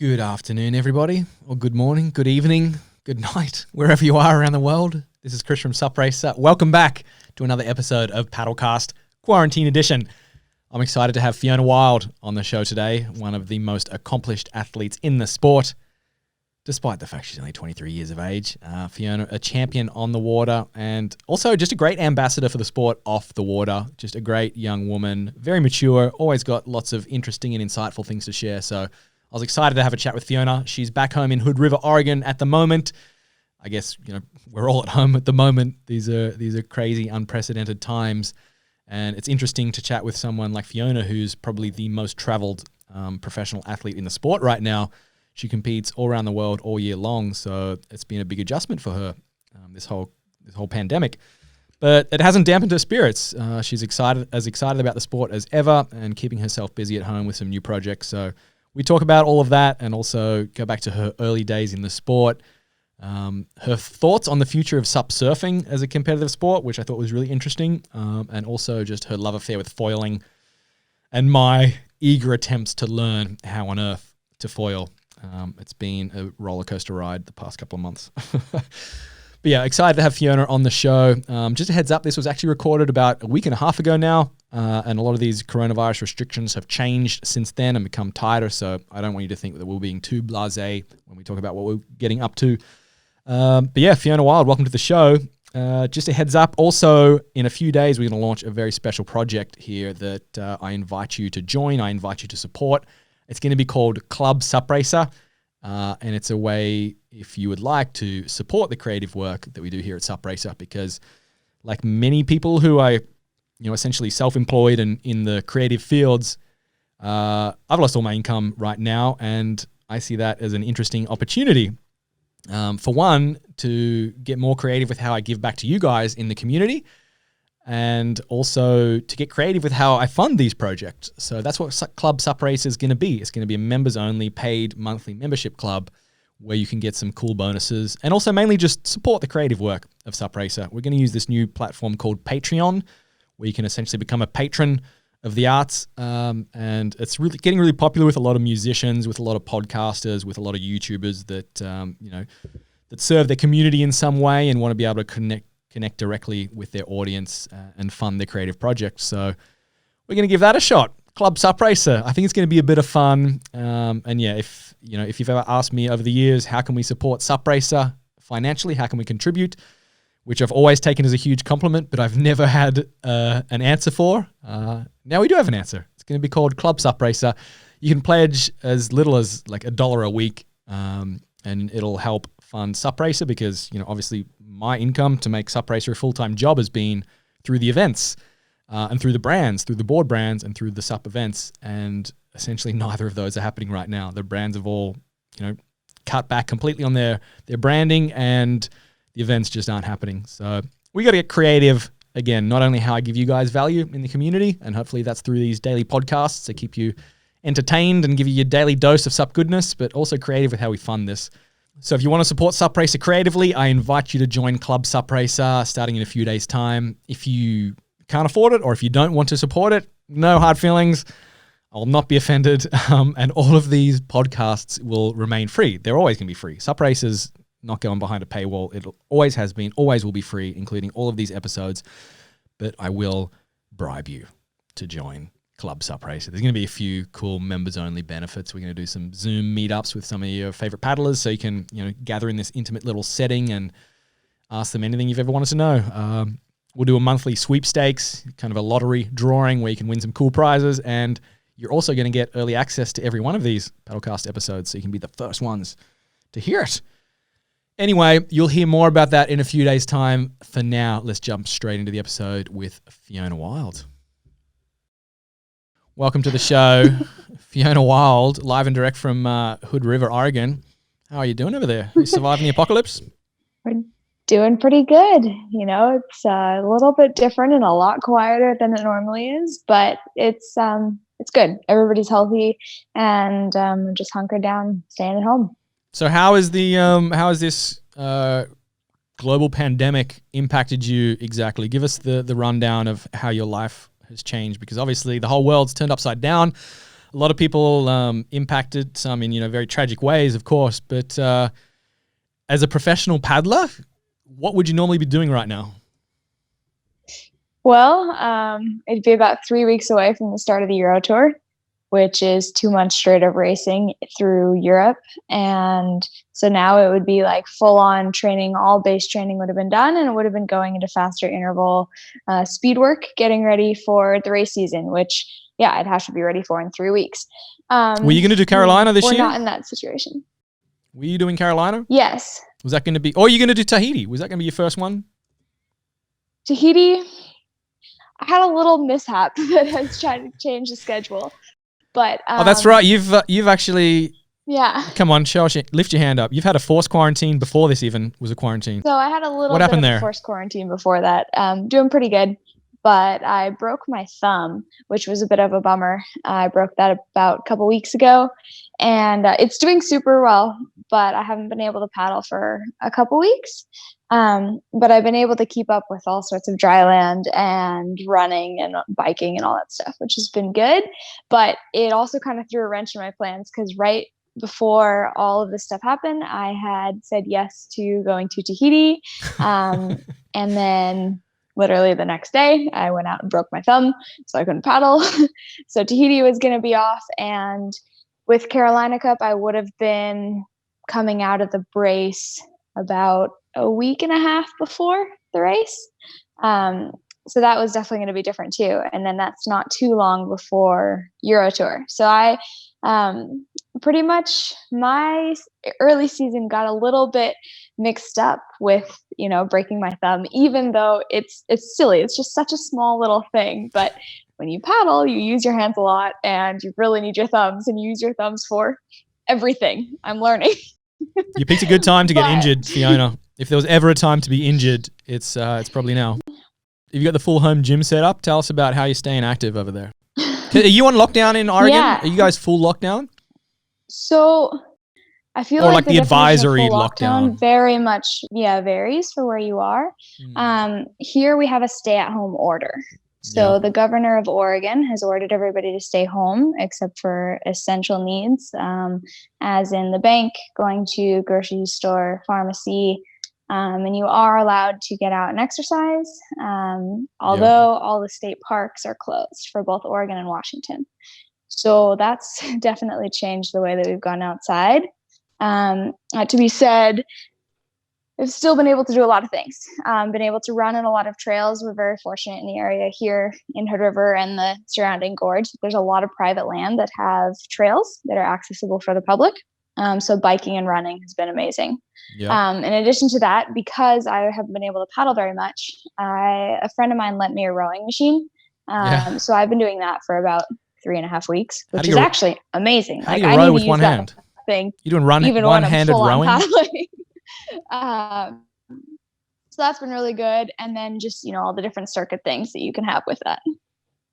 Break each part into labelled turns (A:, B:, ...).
A: Good afternoon, everybody, or good morning, good evening, good night, wherever you are around the world. This is Chris from SUP Racer. Welcome back to another episode of Paddlecast Quarantine Edition. I'm excited to have Fiona Wylde on the show today, one of the most accomplished athletes in the sport, despite the fact she's only 23 years of age. Fiona, a champion on the water and also just a great ambassador for the sport off the water. Just a great young woman, very mature, always got lots of interesting and insightful things to share. So I was excited to have a chat with Fiona. She's back home in Hood River, Oregon at the moment. I guess, we're all at home at the moment. These are crazy, unprecedented times. And it's interesting to chat with someone like Fiona, who's probably the most traveled professional athlete in the sport right now. She competes all around the world all year long. So it's been a big adjustment for her, this whole pandemic. But it hasn't dampened her spirits. She's excited about the sport as ever and keeping herself busy at home with some new projects. So we talk about all of that and also go back to her early days in the sport, her thoughts on the future of SUP surfing as a competitive sport, which I thought was really interesting, and also just her love affair with foiling and my eager attempts to learn how on earth to foil. It's been a roller coaster ride the past couple of months. But yeah, excited to have Fiona on the show. Just a heads up, this was actually recorded about a week and a half ago now, and a lot of these coronavirus restrictions have changed since then and become tighter, so I don't want you to think that we're being too blasé when we talk about what we're getting up to. But yeah, Fiona Wylde, welcome to the show. Just a heads up, also in a few days we're going to launch a very special project here that I invite you to join, I invite you to support. It's going to be called Club SUP Racer. And it's a way, if you would like to support the creative work that we do here at SUP Racer, because like many people who are, essentially self-employed and in the creative fields, I've lost all my income right now, and I see that as an interesting opportunity. For one, to get more creative with how I give back to you guys in the community, and also to get creative with how I fund these projects. So that's what Club SUP Racer is going to be. It's going to be a members-only paid monthly membership club where you can get some cool bonuses and also mainly just support the creative work of SUP Racer. We're going to use this new platform called Patreon, where you can essentially become a patron of the arts. And it's really getting really popular with a lot of musicians, with a lot of podcasters, with a lot of YouTubers that, that serve their community in some way and want to be able to connect directly with their audience and fund their creative projects. So we're going to give that a shot. Club SUP Racer. I think it's going to be a bit of fun. And yeah, if you've ever asked me over the years, how can we support SUP Racer financially? How can we contribute? Which I've always taken as a huge compliment, but I've never had an answer for. Now we do have an answer. It's going to be called Club SUP Racer. You can pledge as little as like $1 a week, and it'll help fund SUP Racer because, obviously my income to make SUP Racer a full-time job has been through the events and through the brands, through the board brands and through the SUP events. And essentially neither of those are happening right now. The brands have all, cut back completely on their branding and the events just aren't happening. So we got to get creative. Again, not only how I give you guys value in the community, and hopefully that's through these daily podcasts to keep you entertained and give you your daily dose of SUP goodness, but also creative with how we fund this. So if you want to support SUP Racer creatively, I invite you to join Club SUP Racer starting in a few days' time. If you can't afford it or if you don't want to support it, no hard feelings. I'll not be offended. And all of these podcasts will remain free. They're always going to be free. SUP Racer's not going behind a paywall. It always has been, always will be free, including all of these episodes. But I will bribe you to join Club SUP Racer. There's going to be a few cool members-only benefits. We're going to do some Zoom meetups with some of your favorite paddlers so you can, gather in this intimate little setting and ask them anything you've ever wanted to know. We'll do a monthly sweepstakes, kind of a lottery drawing where you can win some cool prizes, and you're also going to get early access to every one of these Paddlecast episodes so you can be the first ones to hear it. Anyway, you'll hear more about that in a few days' time. For now, let's jump straight into the episode with Fiona Wylde. Welcome to the show, Fiona Wylde, live and direct from Hood River, Oregon. How are you doing over there? You surviving the apocalypse?
B: We're doing pretty good. It's a little bit different and a lot quieter than it normally is, but it's good. Everybody's healthy, and we're just hunkered down, staying at home.
A: So how is this global pandemic impacted you exactly? Give us the rundown of how your life has changed, because obviously the whole world's turned upside down. A lot of people impacted, some in very tragic ways, of course. But as a professional paddler, what would you normally be doing right now?
B: Well, it'd be about 3 weeks away from the start of the Euro Tour, which is 2 months straight of racing through Europe. And so now it would be like full on training, all base training would have been done, and it would have been going into faster interval speed work, getting ready for the race season, which, yeah, I'd have to be ready for in 3 weeks.
A: Were you going to do Carolina this year?
B: We're not in that situation.
A: Were you doing Carolina?
B: Yes.
A: Was that going to be, or are you going to do Tahiti? Was that going to be your first one?
B: Tahiti, I had a little mishap that has tried to change the schedule. But
A: oh, that's right. You've actually,
B: yeah.
A: Come on, lift your hand up. You've had a forced quarantine before this even was a quarantine.
B: So I had a little
A: what
B: bit
A: happened
B: of
A: there?
B: A forced quarantine before that. Doing pretty good, but I broke my thumb, which was a bit of a bummer. I broke that about a couple weeks ago, and it's doing super well, but I haven't been able to paddle for a couple weeks. But I've been able to keep up with all sorts of dry land and running and biking and all that stuff, which has been good. But it also kind of threw a wrench in my plans because right before all of this stuff happened, I had said yes to going to Tahiti. And then literally the next day, I went out and broke my thumb, so I couldn't paddle. So Tahiti was going to be off. And with Carolina Cup, I would have been coming out of the brace about a week and a half before the race. So that was definitely going to be different too. And then that's not too long before Euro Tour. So I pretty much my early season got a little bit mixed up with, breaking my thumb, even though it's silly. It's just such a small little thing. But when you paddle, you use your hands a lot and you really need your thumbs, and you use your thumbs for everything. I'm learning.
A: You picked a good time to get injured, Fiona. If there was ever a time to be injured, it's probably now. You've got the full home gym set up. Tell us about how you're staying active over there. Are you on lockdown in Oregon?
B: Yeah.
A: Are you guys full lockdown?
B: So I feel
A: or
B: like
A: the advisory
B: lockdown very much varies for where you are. Here we have a stay-at-home order. So the governor of Oregon has ordered everybody to stay home except for essential needs, as in the bank, going to grocery store, pharmacy, and you are allowed to get out and exercise, although all the state parks are closed for both Oregon and Washington. So that's definitely changed the way that we've gone outside. To be said, I've still been able to do a lot of things. Been able to run in a lot of trails. We're very fortunate in the area here in Hood River and the surrounding gorge. There's a lot of private land that have trails that are accessible for the public. So biking and running has been amazing. In addition to that, because I haven't been able to paddle very much, a friend of mine lent me a rowing machine. So I've been doing that for about 3.5 weeks, which is actually amazing.
A: How do you row with one hand?
B: Thing.
A: You're doing one-handed rowing?
B: So that's been really good. And then just, all the different circuit things that you can have with that.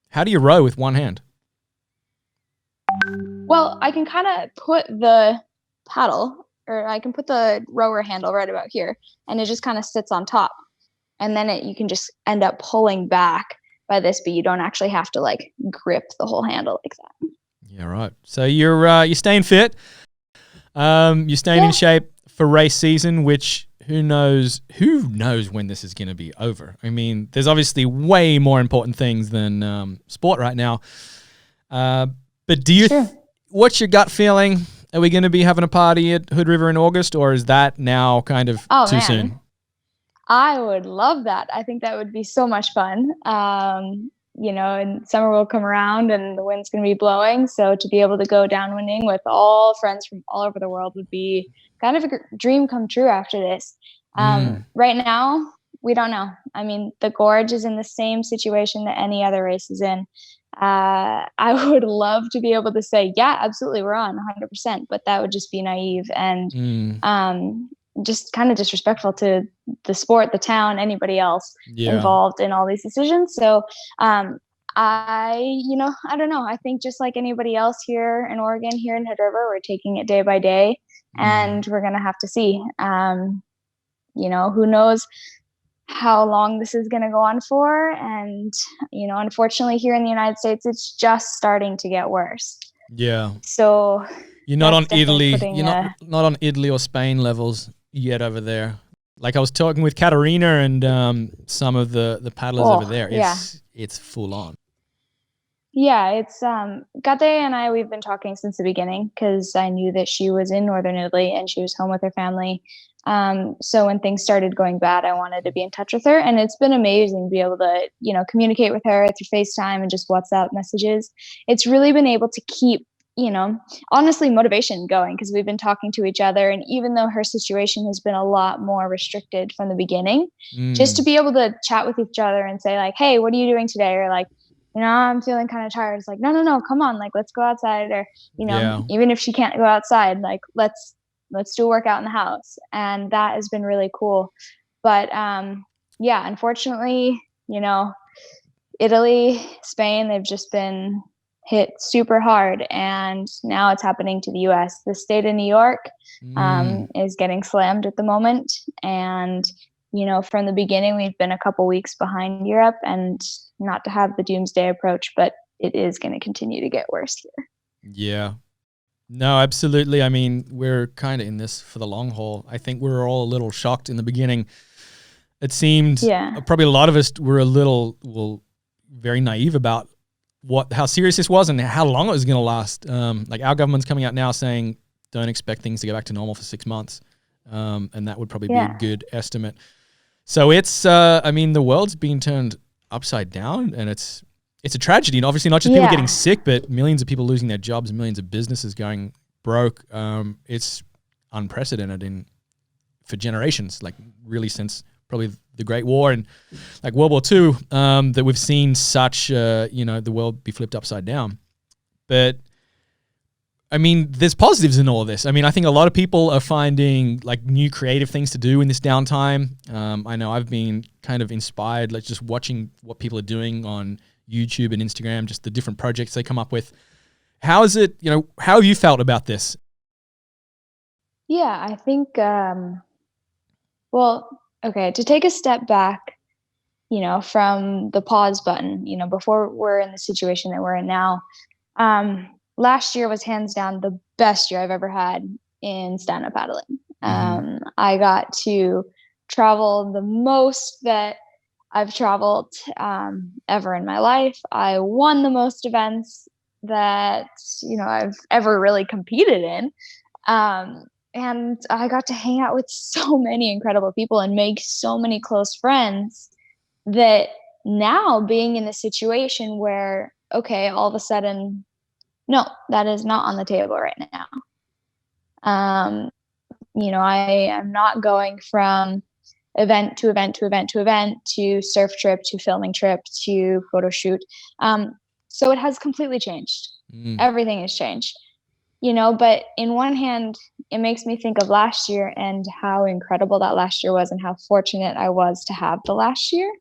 A: How do you row with one hand?
B: Well, I can kind of put the paddle, or I can put the rower handle right about here, and it just kind of sits on top. And then you can just end up pulling back by this, but you don't actually have to grip the whole handle like that. Yeah,
A: right. So you're staying fit. You're staying in shape for race season, which who knows when this is going to be over. I mean, there's obviously way more important things than sport right now. But do you? What's your gut feeling? Are we going to be having a party at Hood River in August, or is that now kind of too soon?
B: I would love that. I think that would be so much fun. And summer will come around and the wind's going to be blowing. So to be able to go downwinding with all friends from all over the world would be kind of a dream come true after this. Right now, we don't know. I mean, the gorge is in the same situation that any other race is in. I would love to be able to say, yeah, absolutely, we're on 100%, but that would just be naive and just kind of disrespectful to the sport, the town, anybody else involved in all these decisions. So I don't know. I think just like anybody else here in Oregon, here in Hood River, we're taking it day by day, and we're going to have to see. Who knows how long this is going to go on for. And, unfortunately here in the United States, it's just starting to get worse.
A: Yeah.
B: So
A: You're not on
B: that's definitely
A: Italy.
B: putting
A: You're not on Italy or Spain levels yet over there. Like I was talking with Katarina and some of the paddlers over there.
B: yeah.
A: It's full on.
B: Yeah, it's Gade and I, we've been talking since the beginning because I knew that she was in Northern Italy and she was home with her family. So when things started going bad, I wanted to be in touch with her, and it's been amazing to be able to, communicate with her through FaceTime and just WhatsApp messages. It's really been able to keep, honestly, motivation going because we've been talking to each other, and even though her situation has been a lot more restricted from the beginning, just to be able to chat with each other and say like, "Hey, what are you doing today?" Or like, I'm feeling kind of tired. It's like, no, come on, like, let's go outside. Or, even if she can't go outside, like, let's do a workout in the house. And that has been really cool. But, yeah, unfortunately, Italy, Spain, they've just been hit super hard. And now it's happening to the US. The state of New York is getting slammed at the moment. And, from the beginning, we've been a couple weeks behind Europe, and not to have the doomsday approach, but it is going to continue to get worse here.
A: Yeah. No, absolutely. I mean, we're kind of in this for the long haul. I think we were all a little shocked in the beginning. It seemed probably a lot of us were very naive about how serious this was and how long it was going to last. Like our government's coming out now saying don't expect things to go back to normal for 6 months. And that would probably be a good estimate. So it's, the world's being turned upside down, and it's a tragedy. And obviously not just people getting sick, but millions of people losing their jobs, millions of businesses going broke. It's unprecedented for generations, like really since probably the Great War and like World War II, that we've seen such, the world be flipped upside down. But I mean, there's positives in all of this. I mean, I think a lot of people are finding like new creative things to do in this downtime. I know I've been kind of inspired, like just watching what people are doing on YouTube and Instagram, just the different projects they come up with. How is it, how have you felt about this?
B: Yeah, I think, to take a step back, from the pause button, before we're in the situation that we're in now, last year was hands down the best year I've ever had in stand-up paddling. I got to travel the most that I've traveled ever in my life. I won the most events that, I've ever really competed in. And I got to hang out with so many incredible people and make so many close friends that now being in a situation where, okay, all of a sudden, no, that is not on the table right now. I am not going from event to event to event to event to surf trip to filming trip to photo shoot. So it has completely changed. Everything has changed, but in one hand, it makes me think of last year and how incredible that last year was and how fortunate I was to have the last year.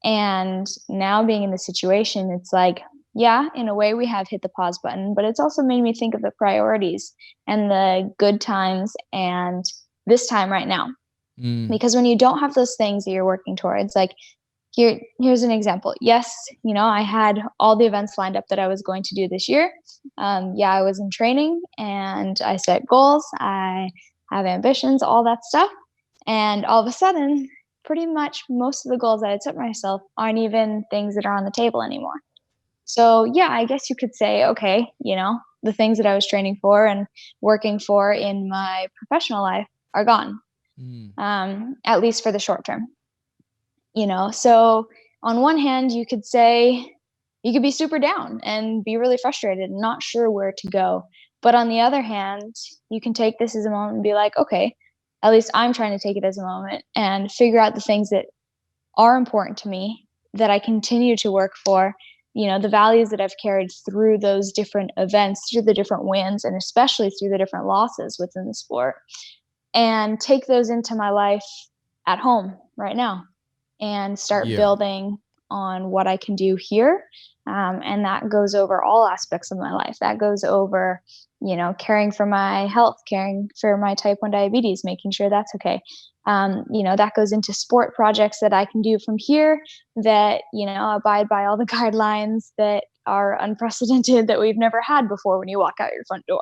B: And now being in the situation, it's like, yeah, in a way we have hit the pause button, but it's also made me think of the priorities and the good times and this time right now. Because when you don't have those things that you're working towards, like here's an example. Yes, I had all the events lined up that I was going to do this year. I was in training and I set goals. I have ambitions, all that stuff. And all of a sudden, pretty much most of the goals that I'd set myself aren't even things that are on the table anymore. So yeah, I guess you could say, okay, the things that I was training for and working for in my professional life are gone, at least for the short term. So on one hand, you could say you could be super down and be really frustrated and not sure where to go. But on the other hand, you can take this as a moment and be like, okay, at least I'm trying to take it as a moment and figure out the things that are important to me, that I continue to work for, the values that I've carried through those different events, through the different wins, and especially through the different losses within the sport, and take those into my life at home right now and start building on what I can do here. And that goes over all aspects of my life. That goes over, caring for my health, caring for my type 1 diabetes, making sure that's okay. That goes into sport projects that I can do from here that, abide by all the guidelines that are unprecedented that we've never had before when you walk out your front door,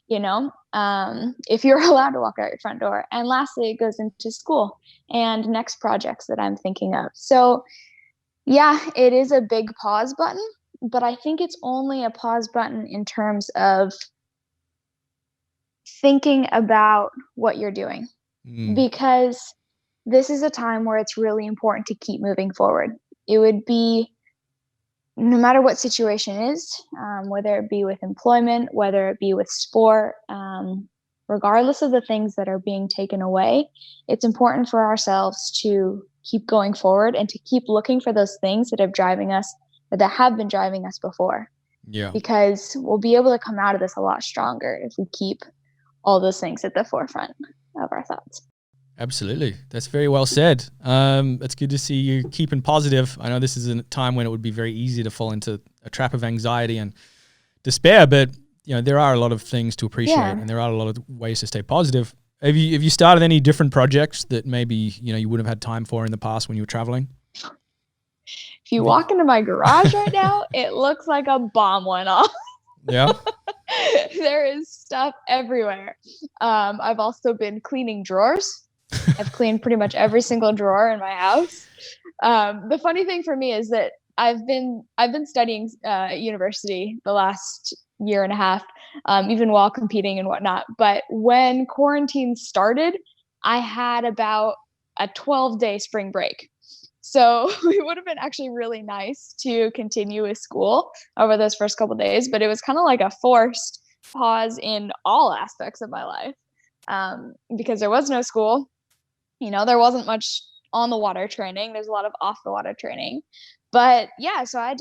B: if you're allowed to walk out your front door. And lastly, it goes into school and next projects that I'm thinking of. So yeah, it is a big pause button, but I think it's only a pause button in terms of thinking about what you're doing, because this is a time where it's really important to keep moving forward. It would be, no matter what situation is, whether it be with employment, whether it be with sport, regardless of the things that are being taken away, it's important for ourselves to keep going forward and to keep looking for those things that have been driving us before.
A: Yeah.
B: Because we'll be able to come out of this a lot stronger if we keep all those things at the forefront of our thoughts.
A: Absolutely. That's very well said. It's good to see you keeping positive. I know this is a time when it would be very easy to fall into a trap of anxiety and despair, but there are a lot of things to appreciate and there are a lot of ways to stay positive. Have you started any different projects that maybe, you wouldn't have had time for in the past when you were traveling?
B: If you walk into my garage right now, it looks like a bomb went off.
A: Yeah.
B: There is stuff everywhere. I've also been cleaning drawers. I've cleaned pretty much every single drawer in my house. The funny thing for me is that I've been studying at university the last year and a half, even while competing and whatnot. But when quarantine started, I had about a 12-day spring break. So it would have been actually really nice to continue with school over those first couple of days, but it was kind of like a forced pause in all aspects of my life, because there was no school. There wasn't much on the water training. There's a lot of off the water training. But yeah, so I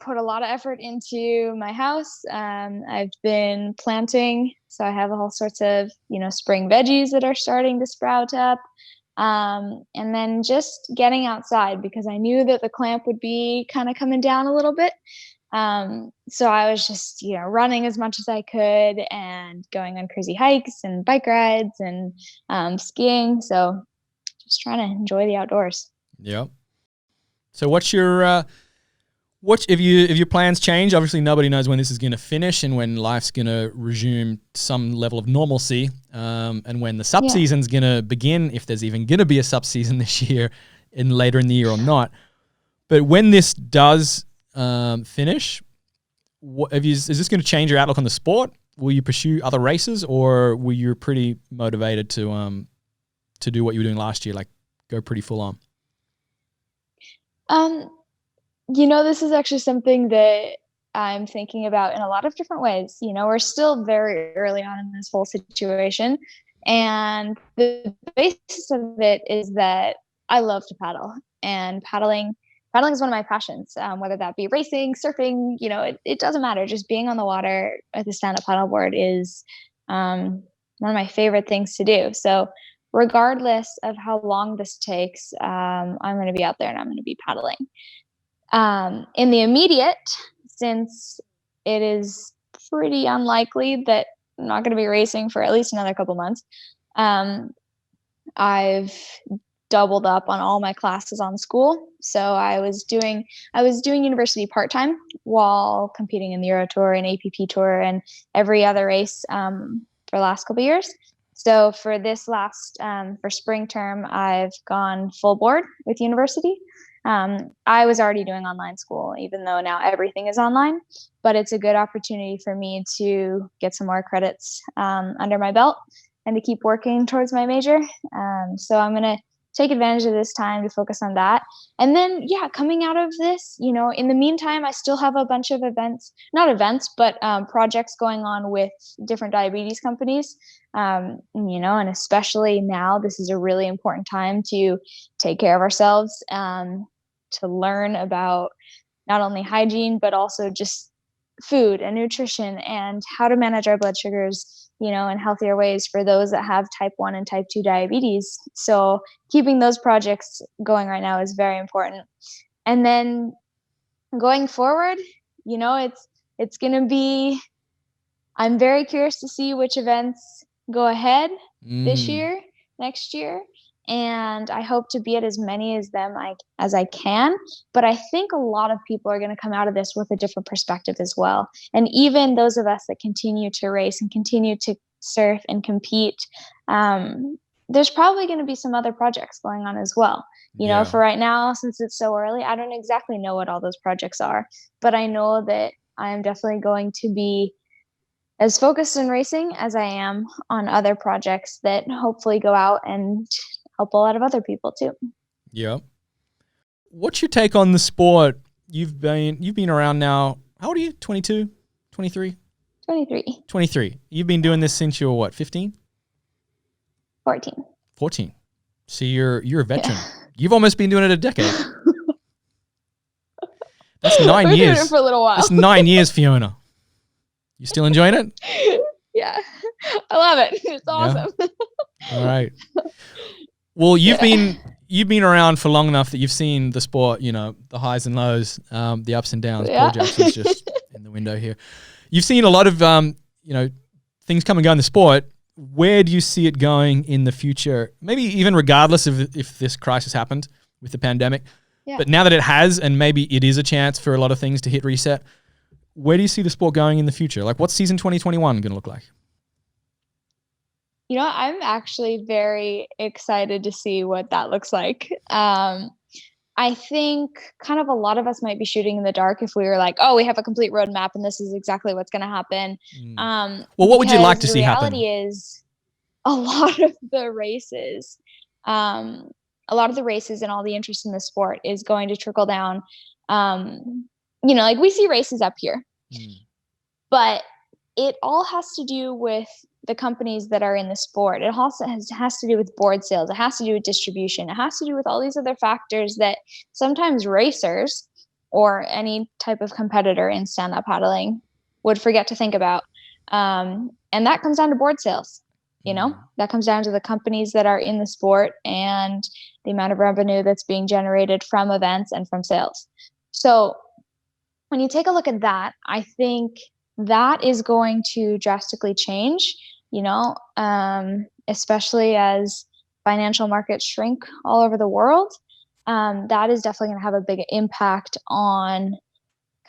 B: put a lot of effort into my house. I've been planting. So I have all sorts of, spring veggies that are starting to sprout up. And then just getting outside, because I knew that the clamp would be kind of coming down a little bit. So I was just, running as much as I could and going on crazy hikes and bike rides and skiing. So just trying to enjoy the outdoors.
A: Yep. So what's your if your plans change? Obviously, nobody knows when this is going to finish and when life's going to resume some level of normalcy, and when the SUP season's going to begin, if there's even going to be a SUP season this year, later in the year or not. But when this does finish, is this going to change your outlook on the sport? Will you pursue other races, or were you pretty motivated to do what you were doing last year, like go pretty full on?
B: This is actually something that I'm thinking about in a lot of different ways. We're still very early on in this whole situation. And the basis of it is that I love to paddle, and paddling is one of my passions, whether that be racing, surfing, it doesn't matter. Just being on the water with a stand-up paddleboard is one of my favorite things to do. So regardless of how long this takes, I'm going to be out there and I'm going to be paddling. In the immediate, since it is pretty unlikely that I'm not going to be racing for at least another couple months, I've doubled up on all my classes on school. So I was doing university part-time while competing in the Euro Tour and APP Tour and every other race for the last couple of years. So for this last, for spring term, I've gone full board with university. I was already doing online school, even though now everything is online, but it's a good opportunity for me to get some more credits under my belt and to keep working towards my major. So I'm going to take advantage of this time to focus on that. And then, coming out of this, in the meantime, I still have a bunch of projects going on with different diabetes companies. And especially now, this is a really important time to take care of ourselves, to learn about not only hygiene, but also just food and nutrition and how to manage our blood sugars, in healthier ways for those that have type 1 and type 2 diabetes. So keeping those projects going right now is very important. And then going forward, it's going to be, I'm very curious to see which events go ahead this year, next year. and I hope to be at as many as them as I can. But I think a lot of people are going to come out of this with a different perspective as well. And even those of us that continue to race and continue to surf and compete, there's probably going to be some other projects going on as well. You know, for right now, since it's so early, I don't exactly know what all those projects are, but I know that I'm definitely going to be as focused in racing as I am on other projects that hopefully go out and help a lot of other people too.
A: Yeah. What's your take on the sport? You've been around now. How old are you? 22? 23?
B: 23.
A: 23. You've been doing this since you were what, 15?
B: 14.
A: 14. So you're a veteran. Yeah. You've almost been doing it a decade. That's 9 years.
B: Doing it for a little while.
A: That's 9 years, Fiona. You still enjoying it?
B: Yeah. I love it. It's awesome.
A: Yeah. All right. Well, you've been around for long enough that you've seen the sport, you know, the highs and lows, the ups and downs.
B: Yeah.
A: Paul Jackson's just in the window here. You've seen a lot of, you know, things come and go in the sport. Where do you see it going in the future? Maybe even regardless of if this crisis happened with the pandemic. Yeah. But now that it has, and maybe it is a chance for a lot of things to hit reset, where do you see the sport going in the future? Like, what's season 2021 going to look like?
B: You know, I'm actually very excited to see what that looks like. I think kind of a lot of us might be shooting in the dark if we were like, oh, we have a complete roadmap and this is exactly what's going to happen.
A: Well, what would you like to see happen?
B: The reality is a lot of the races, and all the interest in the sport is going to trickle down. You know, like we see races up here, but it all has to do with the companies that are in the sport. It also has to do with board sales. It has to do with distribution. It has to do with all these other factors that sometimes racers or any type of competitor in stand-up paddling would forget to think about. And that comes down to board sales. You know, that comes down to the companies that are in the sport and the amount of revenue that's being generated from events and from sales. So when you take a look at that, I think that is going to drastically change, you know, especially as financial markets shrink all over the world. That is definitely going to have a big impact on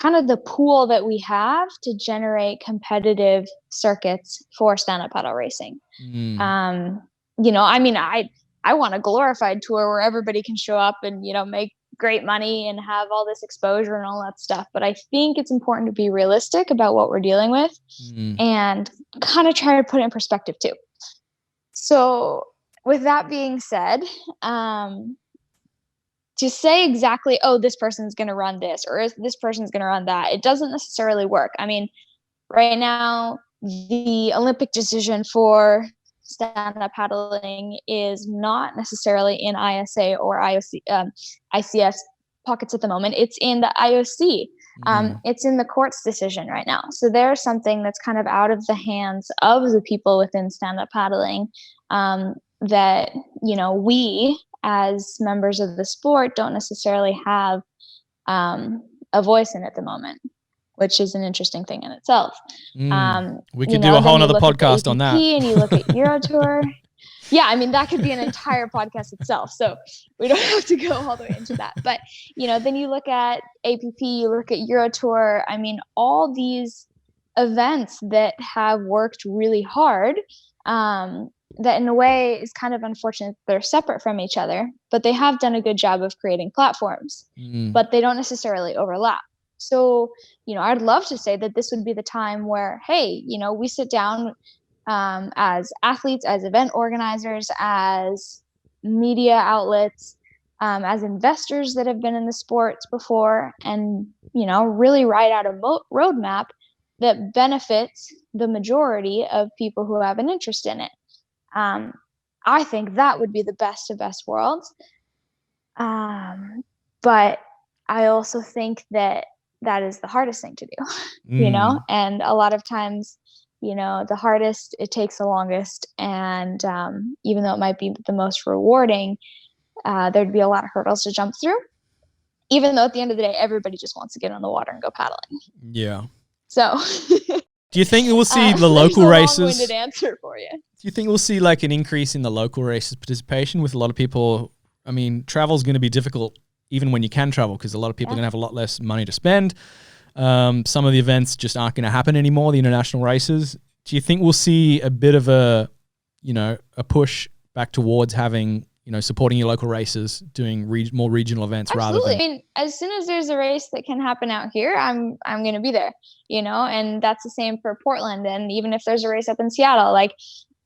B: kind of the pool that we have to generate competitive circuits for stand-up paddle racing. You know, I mean, I want a glorified tour where everybody can show up and, you know, make great money and have all this exposure and all that stuff. But I think it's important to be realistic about what we're dealing with and kind of try to put it in perspective too. So with that being said, to say exactly, oh, this person's going to run this or this person's going to run that, it doesn't necessarily work. I mean, right now, the Olympic decision for stand-up paddling is not necessarily in ISA or ICS pockets at the moment. It's in the IOC. It's in the court's decision right now. So there's something that's kind of out of the hands of the people within stand-up paddling that, you know, we as members of the sport don't necessarily have a voice in at the moment, which is an interesting thing in itself.
A: We could do a whole nother podcast on that.
B: And you look at Euro Tour. Yeah, I mean, that could be an entire podcast itself. So we don't have to go all the way into that. But, you know, then you look at APP, you look at Euro Tour. I mean, all these events that have worked really hard, that in a way is kind of unfortunate they're separate from each other, but they have done a good job of creating platforms, but they don't necessarily overlap. So, you know, I'd love to say that this would be the time where, hey, you know, we sit down as athletes, as event organizers, as media outlets, as investors that have been in the sports before, and, you know, really write out a roadmap that benefits the majority of people who have an interest in it. I think that would be the best of best worlds. But I also think that is the hardest thing to do, you know, and a lot of times, you know, the hardest, it takes the longest. And even though it might be the most rewarding, there'd be a lot of hurdles to jump through, even though at the end of the day, everybody just wants to get on the water and go paddling.
A: Yeah.
B: So
A: do you think we'll see the local races?
B: Long-winded answer for you.
A: you think we'll see like an increase in the local races participation with a lot of people? I mean, travel's going to be difficult even when you can travel because a lot of people are going to have a lot less money to spend. Some of the events just aren't going to happen anymore, the international races. Do you think we'll see a bit of a push back towards having, supporting your local races, doing more regional events rather than...
B: I mean, as soon as there's a race that can happen out here, I'm going to be there, and that's the same for Portland. And even if there's a race up in Seattle, like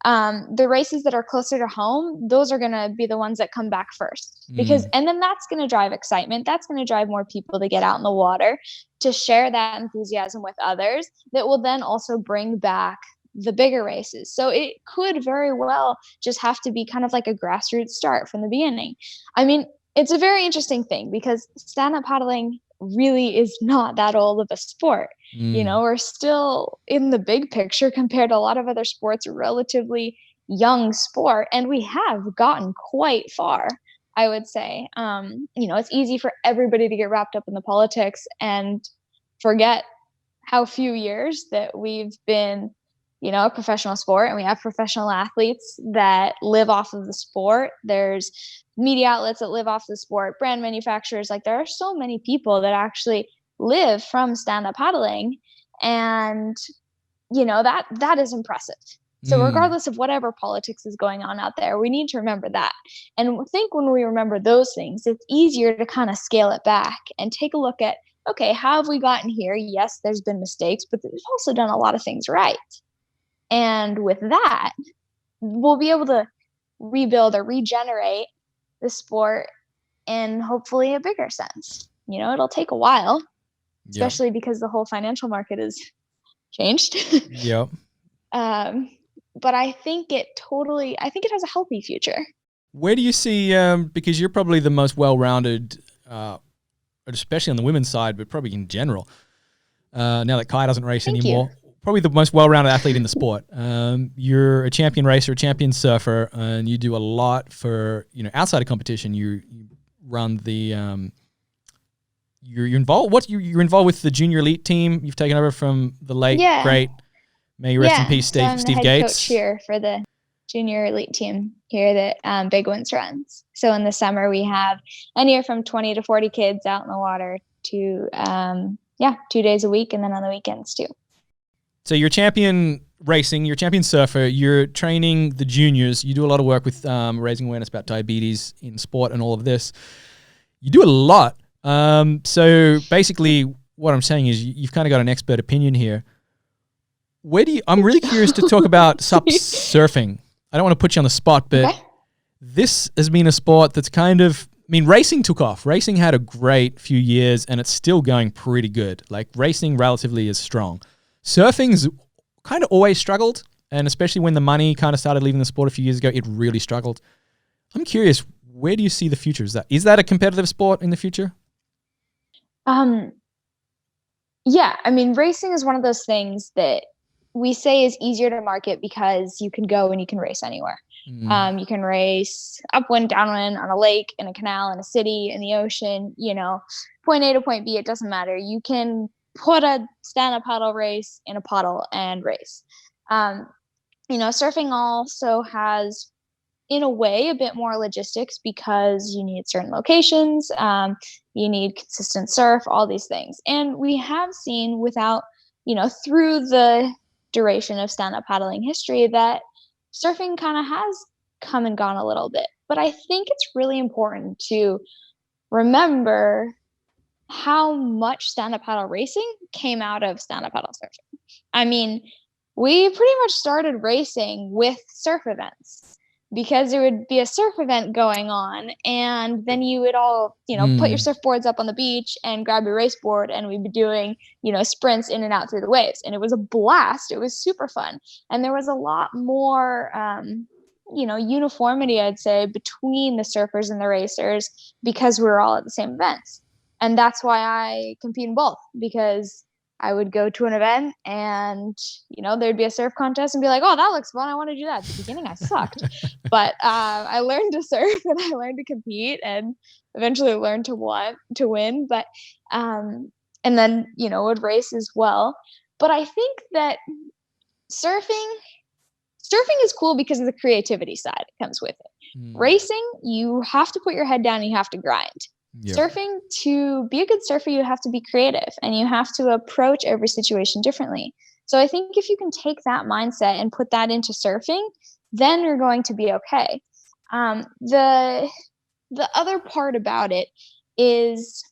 B: the races that are closer to home, those are going to be the ones that come back first because, and then that's going to drive excitement. That's going to drive more people to get out in the water, to share that enthusiasm with others that will then also bring back the bigger races. So it could very well just have to be kind of like a grassroots start from the beginning. I mean, it's a very interesting thing because stand-up paddling really is not that old of a sport. We're still in the big picture compared to a lot of other sports, a relatively young sport, and we have gotten quite far, I would say. It's easy for everybody to get wrapped up in the politics and forget how few years that we've been a professional sport, and we have professional athletes that live off of the sport. There's media outlets that live off the sport, brand manufacturers. Like there are so many people that actually live from stand-up paddling, and that is impressive. So regardless of whatever politics is going on out there, we need to remember that. And I think when we remember those things, it's easier to kind of scale it back and take a look at, okay, how have we gotten here? Yes, there's been mistakes, but we've also done a lot of things right. And with that, we'll be able to rebuild or regenerate the sport in hopefully a bigger sense. It'll take a while, especially because the whole financial market has changed.
A: Yep.
B: But I think it has a healthy future.
A: Where do you see, because you're probably the most well-rounded, especially on the women's side, but probably in general, now that Kai doesn't race anymore, probably the most well-rounded athlete in the sport. You're a champion racer, a champion surfer, and you do a lot for, outside of competition. You run the, you're involved. You're involved with the junior elite team. You've taken over from the late great, may you rest in peace, Steve
B: I'm the head
A: Gates.
B: coach here for the junior elite team here that Big Winds runs. So in the summer we have anywhere from 20 to 40 kids out in the water to 2 days a week, and then on the weekends too.
A: So you're champion racing, you're champion surfer, you're training the juniors, you do a lot of work with raising awareness about diabetes in sport and all of this. You do a lot. So basically what I'm saying is you've kind of got an expert opinion here. I'm really curious to talk about SUP surfing. I don't want to put you on the spot, but this has been a sport that's racing took off. Racing had a great few years and it's still going pretty good. Like racing relatively is strong. Surfing's kind of always struggled, and especially when the money kind of started leaving the sport a few years ago, it really struggled. I'm curious, where do you see the future? Is that a competitive sport in the future?
B: Yeah, racing is one of those things that we say is easier to market because you can go and you can race anywhere. You can race upwind, downwind, on a lake, in a canal, in a city, in the ocean, point A to point B, it doesn't matter. You can put a stand-up paddle race in a puddle and race. Surfing also has, in a way, a bit more logistics because you need certain locations, you need consistent surf, all these things. And we have seen through the duration of stand-up paddling history that surfing kind of has come and gone a little bit. But I think it's really important to remember how much stand-up paddle racing came out of stand-up paddle surfing. We pretty much started racing with surf events because there would be a surf event going on, and then you would all, put your surfboards up on the beach and grab your race board, and we'd be doing, sprints in and out through the waves. And it was a blast. It was super fun. And there was a lot more, uniformity, I'd say, between the surfers and the racers because we were all at the same events. And that's why I compete in both, because I would go to an event and, there'd be a surf contest and be like, oh, that looks fun. I want to do that. At the beginning, I sucked. But I learned to surf and I learned to compete and eventually learned to win. But and then, would race as well. But I think that surfing surfing is cool because of the creativity side that comes with it. Racing, you have to put your head down and you have to grind. Yeah. Surfing, to be a good surfer, you have to be creative and you have to approach every situation differently. So I think if you can take that mindset and put that into surfing, then you're going to be okay. The other part about it is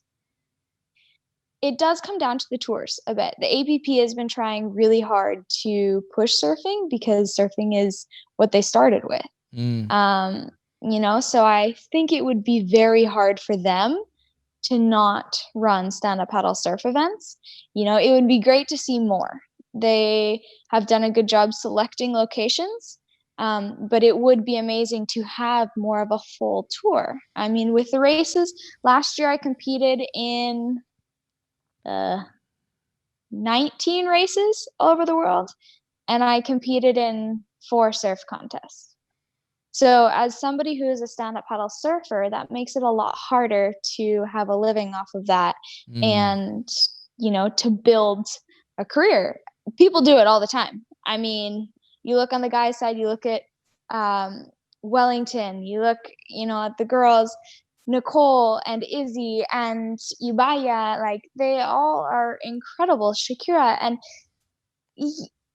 B: it does come down to the tours a bit. The APP has been trying really hard to push surfing because surfing is what they started with. So I think it would be very hard for them to not run stand-up paddle surf events. It would be great to see more. They have done a good job selecting locations, but it would be amazing to have more of a full tour. I mean, with the races, last year I competed in 19 races all over the world, and I competed in 4 surf contests. So as somebody who is a stand-up paddle surfer, that makes it a lot harder to have a living off of that and, to build a career. People do it all the time. I mean, you look on the guys' side, you look at Wellington, you look, at the girls, Nicole and Izzy and Ibaya, like they all are incredible. Shakira, and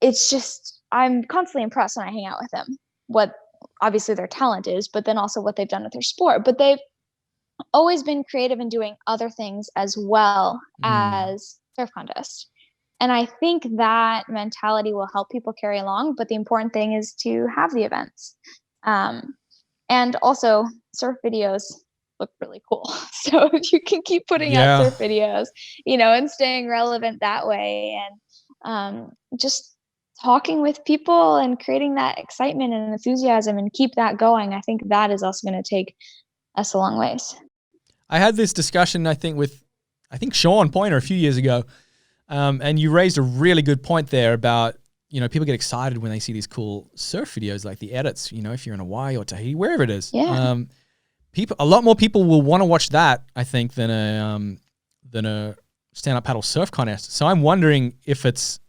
B: it's just, I'm constantly impressed when I hang out with them. What obviously their talent is, but then also what they've done with their sport. But they've always been creative in doing other things as well as surf contests. And I think that mentality will help people carry along. But the important thing is to have the events. And also surf videos look really cool. So if you can keep putting out surf videos, and staying relevant that way, and just talking with people and creating that excitement and enthusiasm and keep that going, I think that is also going to take us a long ways.
A: I had this discussion, I think, with Sean Pointer a few years ago. And you raised a really good point there about, people get excited when they see these cool surf videos, like the edits, if you're in Hawaii or Tahiti, wherever it is.
B: Yeah.
A: A lot more people will want to watch that, I think, than a stand-up paddle surf contest. So I'm wondering if it's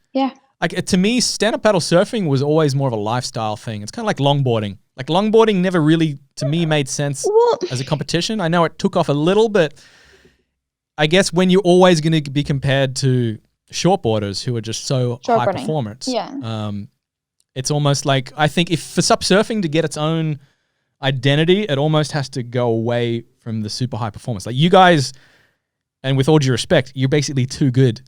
A: like, to me, stand-up paddle surfing was always more of a lifestyle thing. It's kind of like longboarding. Like longboarding never really, to me, made sense as a competition. I know it took off a little, but I guess when you're always going to be compared to shortboarders who are just so high performance, it's almost like, I think if for SUP surfing to get its own identity, it almost has to go away from the super high performance. Like you guys, and with all due respect, you're basically too good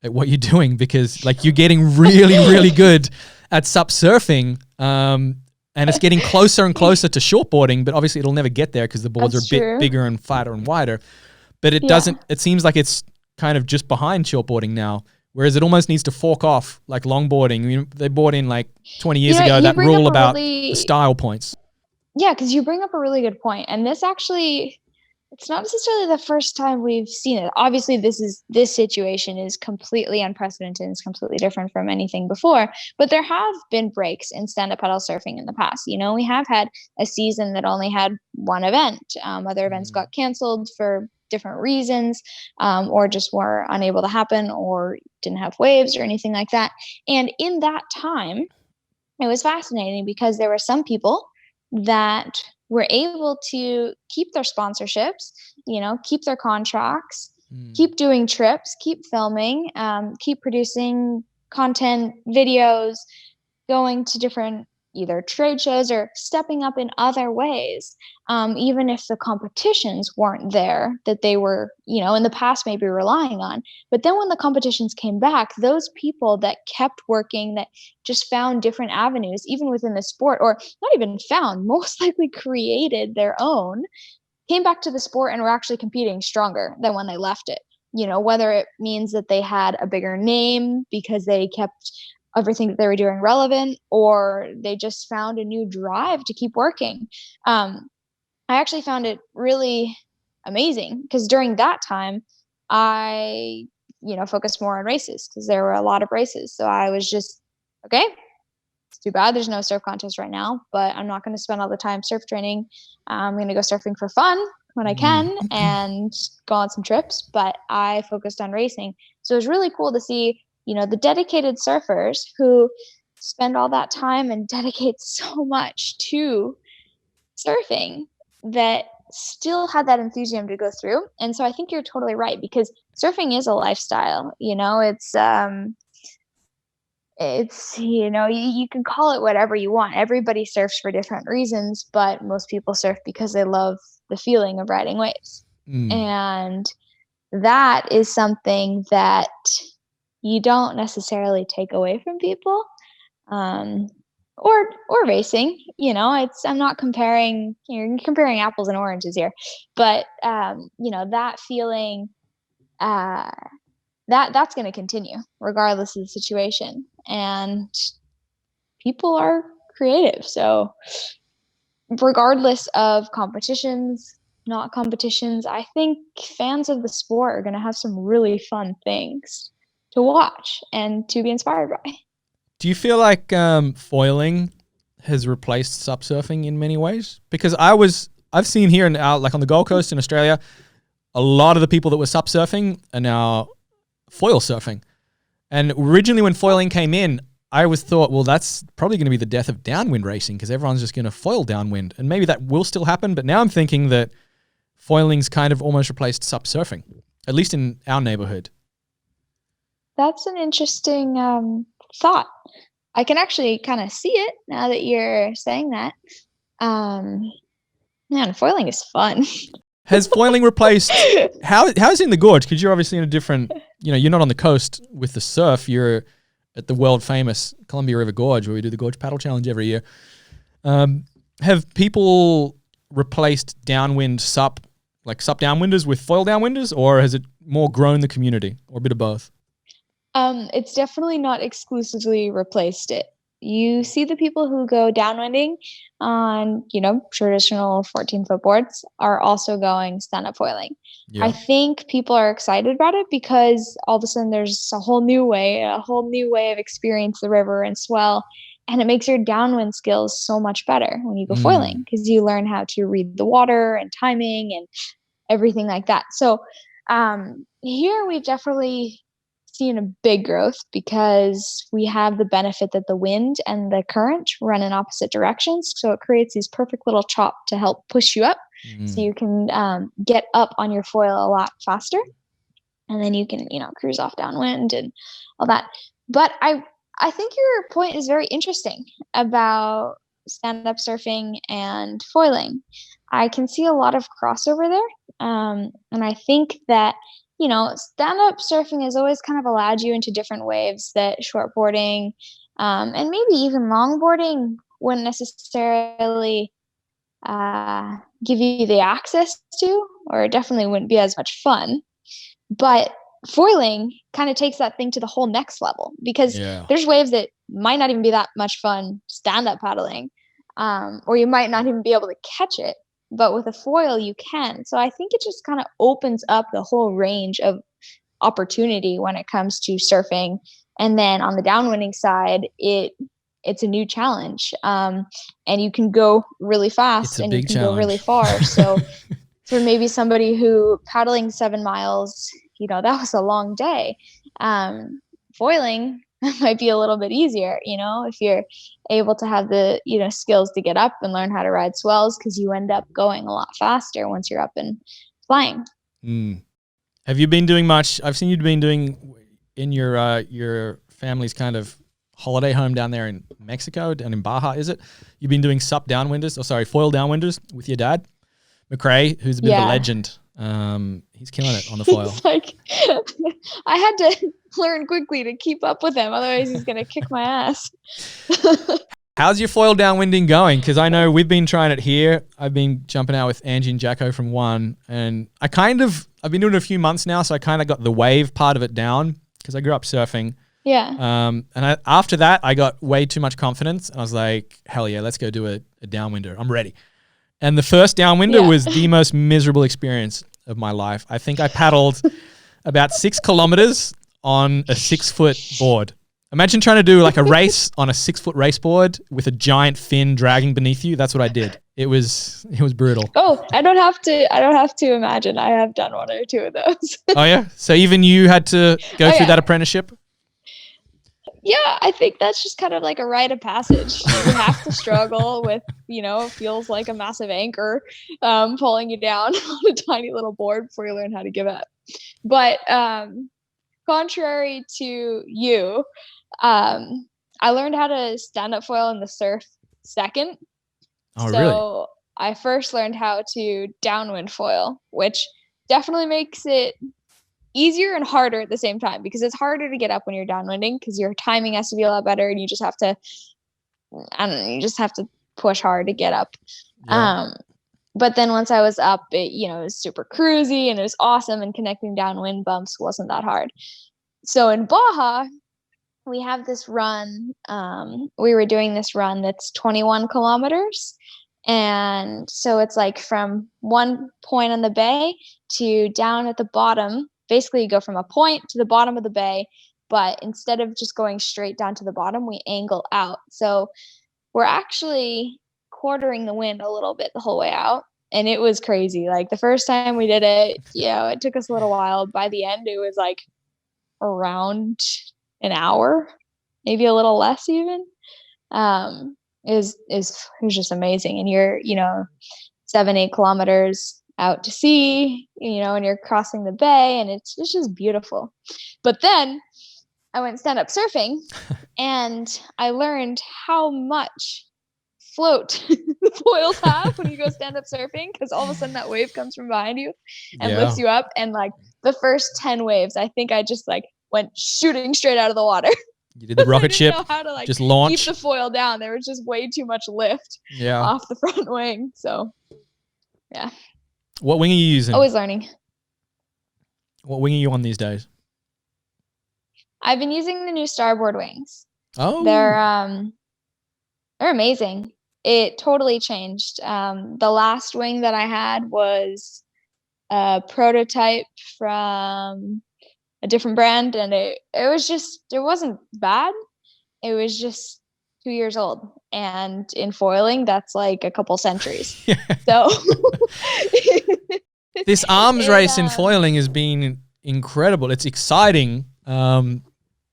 A: at what you're doing, because like you're getting really, really good at SUP surfing, and it's getting closer and closer to shortboarding, but obviously it'll never get there because the boards are a bit bigger and fatter and wider. But it doesn't, it seems like it's kind of just behind shortboarding now, whereas it almost needs to fork off like longboarding. I mean, they brought in like 20 years ago that rule about the style points.
B: Yeah, because you bring up a really good point. And this actually, it's not necessarily the first time we've seen it. Obviously, this situation is completely unprecedented and it's completely different from anything before. But there have been breaks in stand-up paddle surfing in the past. We have had a season that only had one event. Other events got canceled for different reasons, or just were unable to happen or didn't have waves or anything like that. And in that time, it was fascinating because there were some people that were able to keep their sponsorships, keep their contracts, keep doing trips, keep filming, keep producing content, videos, going to different either trade shows or stepping up in other ways, even if the competitions weren't there that they were, in the past maybe relying on. But then when the competitions came back, those people that kept working, that just found different avenues, even within the sport, or not even found, most likely created their own, came back to the sport and were actually competing stronger than when they left it. Whether it means that they had a bigger name because they kept everything that they were doing relevant, or they just found a new drive to keep working. I actually found it really amazing because during that time I, focused more on races because there were a lot of races. So I was just, okay, it's too bad there's no surf contest right now, but I'm not going to spend all the time surf training. I'm going to go surfing for fun when I can and go on some trips, but I focused on racing. So it was really cool to see, the dedicated surfers who spend all that time and dedicate so much to surfing that still had that enthusiasm to go through. And so I think you're totally right, because surfing is a lifestyle. You can call it whatever you want. Everybody surfs for different reasons, but most people surf because they love the feeling of riding waves. And that is something that you don't necessarily take away from people. Or racing, I'm not comparing, you're comparing apples and oranges here, but that feeling, that's going to continue regardless of the situation. And people are creative. So regardless of competitions, not competitions, I think fans of the sport are going to have some really fun things to watch and to be inspired by.
A: Do you feel like foiling has replaced SUP surfing in many ways? Because I've seen here like on the Gold Coast in Australia, a lot of the people that were SUP surfing are now foil surfing. And originally when foiling came in, I always thought, well, that's probably going to be the death of downwind racing because everyone's just going to foil downwind. And maybe that will still happen. But now I'm thinking that foiling's kind of almost replaced SUP surfing, at least in our neighborhood.
B: That's an interesting thought. I can actually kind of see it now that you're saying that. Man, foiling is fun.
A: Has foiling replaced how is it in the gorge? Because you're obviously in a different, you're not on the coast with the surf. You're at the world famous Columbia River Gorge where we do the Gorge Paddle Challenge every year. Have people replaced downwind SUP, like SUP downwinders with foil downwinders, or has it more grown the community, or a bit of both?
B: It's definitely not exclusively replaced it. You see the people who go downwinding on, traditional 14-foot boards are also going stand-up foiling. Yeah. I think people are excited about it because all of a sudden there's a whole new way of experience the river and swell, and it makes your downwind skills so much better when you go foiling because you learn how to read the water and timing and everything like that. So here we've definitely seen a big growth because we have the benefit that the wind and the current run in opposite directions. So it creates these perfect little chop to help push you up. So you can get up on your foil a lot faster. And then you can, cruise off downwind and all that. But I think your point is very interesting about stand-up surfing and foiling. I can see a lot of crossover there. And I think that stand-up surfing has always kind of allowed you into different waves that shortboarding and maybe even longboarding wouldn't necessarily give you the access to, or it definitely wouldn't be as much fun. But foiling kind of takes that thing to the whole next level because there's waves that might not even be that much fun stand-up paddling, or you might not even be able to catch it. But with a foil, you can. So I think it just kind of opens up the whole range of opportunity when it comes to surfing. And then on the downwinding side, it's a new challenge. And you can go really fast and you can go really far. So for maybe somebody who paddling 7 miles, that was a long day. Foiling might be a little bit easier, if you're able to have the, skills to get up and learn how to ride swells, because you end up going a lot faster once you're up and flying.
A: Have you been doing much? I've seen you've been doing in your family's kind of holiday home down there in Mexico, down in Baja, is it? You've been doing foil downwinders with your dad, McRae, who's a bit of a legend. He's killing it on the foil.
B: I had to learn quickly to keep up with him, otherwise he's gonna kick my ass.
A: How's your foil downwinding going? Because I know we've been trying it here. I've been jumping out with Angie and Jacko from One, and I've been doing it a few months now, so I kind of got the wave part of it down because I grew up surfing.
B: Yeah.
A: After that, I got way too much confidence, and I was like, hell yeah, let's go do a downwinder. I'm ready. And the first downwinder was the most miserable experience of my life. I think I paddled about 6 kilometers on a 6-foot board. Imagine trying to do like a race on a 6-foot race board with a giant fin dragging beneath you. That's what I did. It was brutal.
B: Oh, I don't have to imagine. I have done 1 or 2 of those.
A: Oh yeah? So even you had to go through that apprenticeship?
B: Yeah, I think that's just kind of like a rite of passage. You have to struggle with, it feels like a massive anchor pulling you down on a tiny little board before you learn how to give up. But contrary to you, I learned how to stand up foil in the surf second.
A: Oh,
B: so
A: really?
B: I first learned how to downwind foil, which definitely makes it easier and harder at the same time, because it's harder to get up when you're downwinding because your timing has to be a lot better and you just have to, I don't know, you just have to push hard to get up.
A: Yeah.
B: But then once I was up, it was super cruisy and it was awesome, and connecting downwind bumps wasn't that hard. So in Baja, we have this run. We were doing this run that's 21 kilometers. And so it's like from one point on the bay to down at the bottom. Basically, you go from a point to the bottom of the bay, but instead of just going straight down to the bottom, we angle out. So we're actually quartering the wind a little bit the whole way out. And it was crazy. Like the first time we did it, it took us a little while. By the end, it was like around an hour, maybe a little less even. Is just amazing. And you're 7-8 kilometers out to sea, and you're crossing the bay, and it's just beautiful. But then I went stand up surfing and I learned how much float the foils have when you go stand up surfing, because all of a sudden that wave comes from behind you and lifts you up. And like the first 10 waves, I think I just like went shooting straight out of the water.
A: You did the rocket ship.
B: Know how to like
A: just launch.
B: Keep the foil down. There was just way too much lift off the front wing. So, yeah.
A: What wing are you using?
B: Always learning.
A: What wing are you on these days?
B: I've been using the new Starboard Wings.
A: Oh.
B: They're amazing. It totally changed. The last wing that I had was a prototype from a different brand, and it wasn't bad. It was just 2 years old, and in foiling that's like a couple centuries. So
A: this arms race in foiling has been incredible. It's exciting, but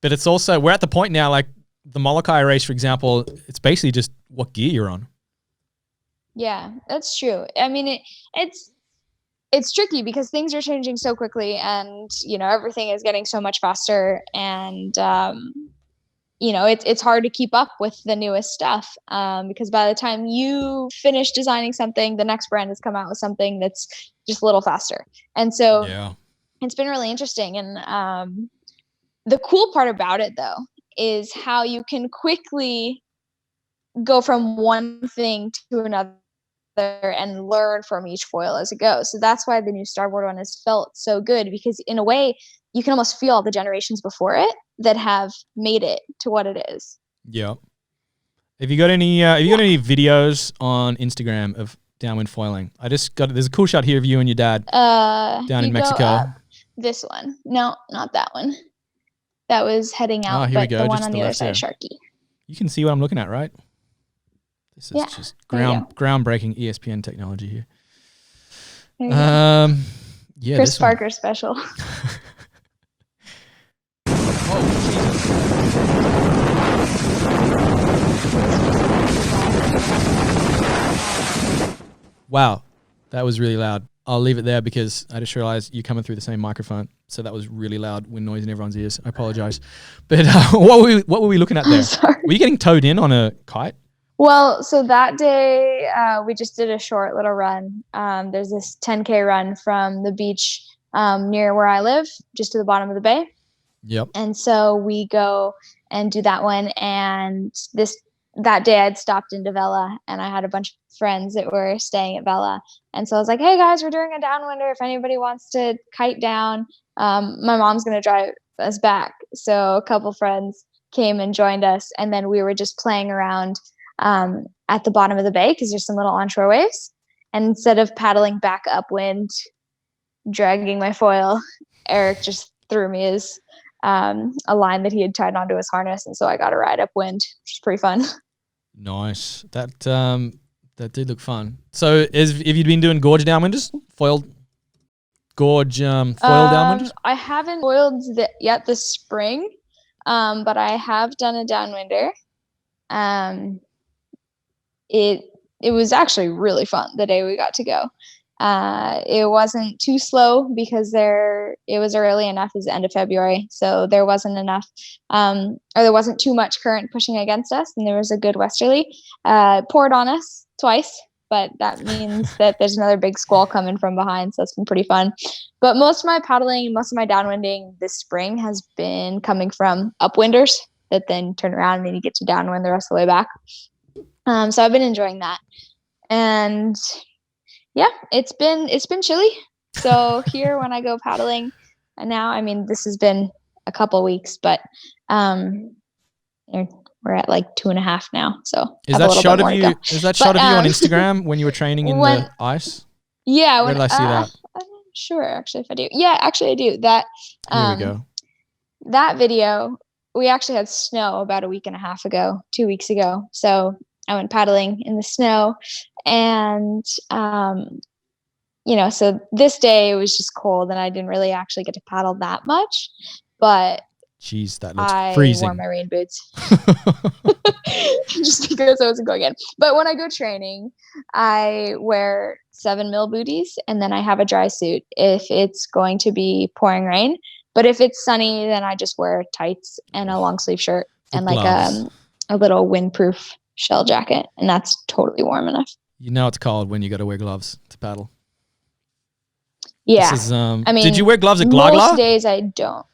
A: it's also, we're at the point now, like the Molokai race, for example, it's basically just what gear you're on.
B: Yeah, that's true. I mean, it's tricky because things are changing so quickly, and everything is getting so much faster, and it's hard to keep up with the newest stuff, because by the time you finish designing something, the next brand has come out with something that's just a little faster. And so it's been really interesting. And the cool part about it, though, is how you can quickly go from one thing to another and learn from each foil as it goes. So that's why the new Starboard one has felt so good, because in a way you can almost feel all the generations before it that have made it to what it is.
A: Yeah. Have you got any videos on Instagram of downwind foiling? There's a cool shot here of you and your dad down in Mexico.
B: This one. No, not that one. That was heading out,
A: here we go.
B: The one
A: just
B: on the other side of Sharky.
A: You can see what I'm looking at, right? This is just groundbreaking ESPN technology here. Yeah,
B: Chris Parker special.
A: Wow, that was really loud. I'll leave it there because I just realized you're coming through the same microphone, so that was really loud wind noise in everyone's ears. I apologize. But what were we looking at there?
B: Sorry.
A: Were you getting towed in on a kite?
B: Well, so that day we just did a short little run. There's this 10K run from the beach near where I live, just to the bottom of the bay.
A: Yep.
B: And so we go and do that one. And that day I'd stopped into Vela, and I had a bunch of friends that were staying at Vela. And so I was like, hey guys, we're doing a downwinder. If anybody wants to kite down, my mom's going to drive us back. So a couple friends came and joined us. And then we were just playing around at the bottom of the bay because there's some little onshore waves. And instead of paddling back upwind, dragging my foil, Eric just threw me his a line that he had tied onto his harness. And so I got to ride upwind, which is pretty fun.
A: Nice. That did look fun. So have you been doing gorge downwinders? Foil downwinders?
B: I haven't foiled yet this spring. but I have done a downwinder. It was actually really fun the day we got to go. It wasn't too slow because it was early enough. It was the end of February, so there wasn't enough, or there wasn't too much current pushing against us, and there was a good westerly. Poured on us twice, but that means that there's another big squall coming from behind, so it's been pretty fun. But most of my paddling, most of my downwinding this spring has been coming from upwinders that then turn around and then you get to downwind the rest of the way back. So I've been enjoying that, and yeah, it's been chilly. So here when I go paddling, and now, I mean, this has been a couple weeks, but we're at like 2.5 now. So
A: is that shot of you? Is that shot of you on Instagram when you were training in the ice?
B: Yeah.
A: Where did I see that?
B: I'm not sure actually if I do. Yeah, actually I do. That
A: here we go.
B: That video, we actually had snow about 2 weeks ago. So I went paddling in the snow, and so this day it was just cold and I didn't really actually get to paddle that much, but
A: jeez, that looks freezing.
B: I wore my rain boots just because I wasn't going in. But when I go training, I wear 7mm booties, and then I have a dry suit if it's going to be pouring rain. But if it's sunny, then I just wear tights and a long sleeve shirt and like a little windproof shell jacket, and that's totally warm enough.
A: You know it's cold when you got to wear gloves to paddle.
B: Yeah.
A: This is, I mean, did you wear gloves at Glagla?
B: Most days I don't.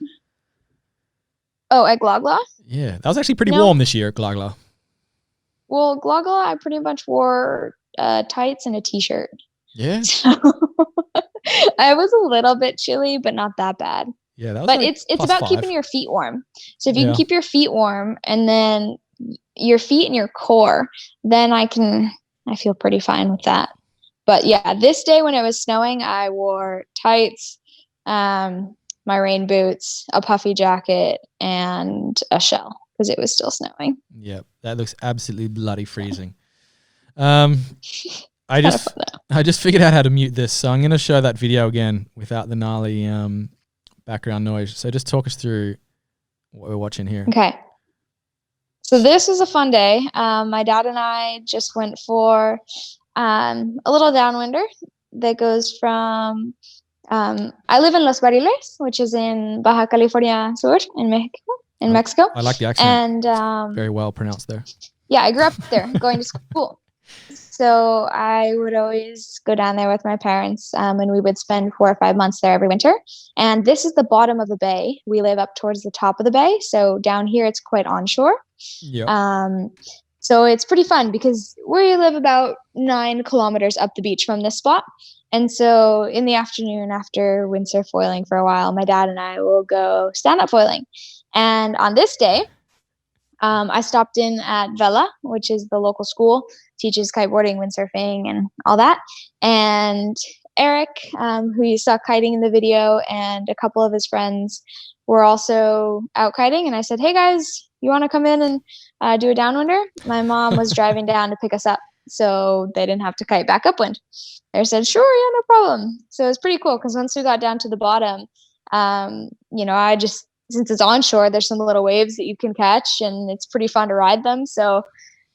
B: Oh, at Glagla?
A: Yeah, that was actually pretty warm this year at Glagla.
B: Well, Glagla, I pretty much wore tights and a t-shirt.
A: Yeah.
B: So I was a little bit chilly, but not that bad.
A: Yeah, that was.
B: But
A: like
B: it's about
A: 5.
B: keeping your feet warm. So if you can keep your feet warm, and then your feet and your core, then I feel pretty fine with that. But yeah, this day when it was snowing, I wore tights, my rain boots, a puffy jacket, and a shell because it was still snowing.
A: Yeah, that looks absolutely bloody freezing. I just figured out how to mute this, so I'm going to show that video again without the gnarly background noise. So just talk us through what we're watching here.
B: Okay. So this was a fun day. My dad and I just went for a little downwinder that goes from, I live in Los Barriles, which is in Baja California Sur in Mexico.
A: I like the accent.
B: And
A: very well pronounced there.
B: Yeah, I grew up there going to school. So I would always go down there with my parents, and we would spend 4 or 5 months there every winter. And this is the bottom of the bay. We live up towards the top of the bay. So down here, it's quite onshore.
A: Yeah.
B: So it's pretty fun because we live about 9 kilometers up the beach from this spot. And so in the afternoon, after windsurf foiling for a while, my dad and I will go stand-up foiling. And on this day, I stopped in at Vela, which is the local school, teaches kiteboarding, windsurfing, and all that. And Eric, who you saw kiting in the video, and a couple of his friends were also out kiting. And I said, hey guys, you want to come in and do a downwinder? My mom was driving down to pick us up, so they didn't have to kite back upwind. They said, sure, yeah, no problem. So it was pretty cool because once we got down to the bottom, I just, since it's onshore, there's some little waves that you can catch, and it's pretty fun to ride them. So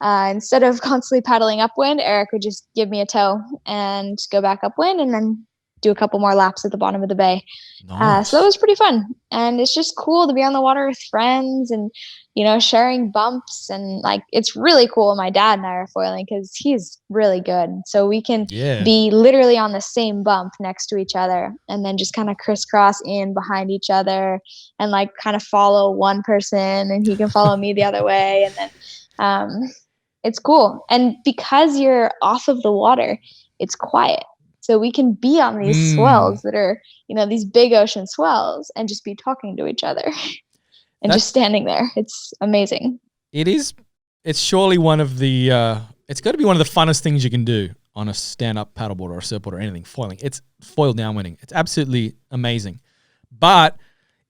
B: instead of constantly paddling upwind, Eric would just give me a tow and go back upwind and then do a couple more laps at the bottom of the bay.
A: Nice.
B: So it was pretty fun. And it's just cool to be on the water with friends and, sharing bumps. And like, it's really cool. My dad and I are foiling because he's really good. So we can be literally on the same bump next to each other and then just kind of crisscross in behind each other and like kind of follow one person and he can follow me the other way. And then it's cool. And because you're off of the water, it's quiet. So we can be on these swells that are, these big ocean swells and just be talking to each other and just standing there. It's amazing.
A: It is. It's surely one of the, it's got to be one of the funnest things you can do on a stand-up paddleboard or a surfboard or anything, foiling. It's foil downwinding. It's absolutely amazing. But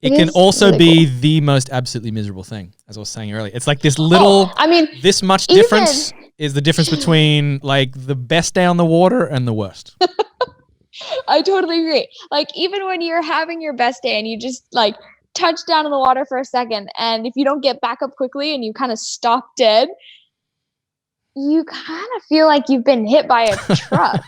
A: it can also really be cool. The most absolutely miserable thing, as I was saying earlier. It's like this little, this much difference is the difference between like the best day on the water and the worst.
B: I totally agree. Like even when you're having your best day and you just like touch down in the water for a second, and if you don't get back up quickly and you kind of stop dead, you kind of feel like you've been hit by a truck.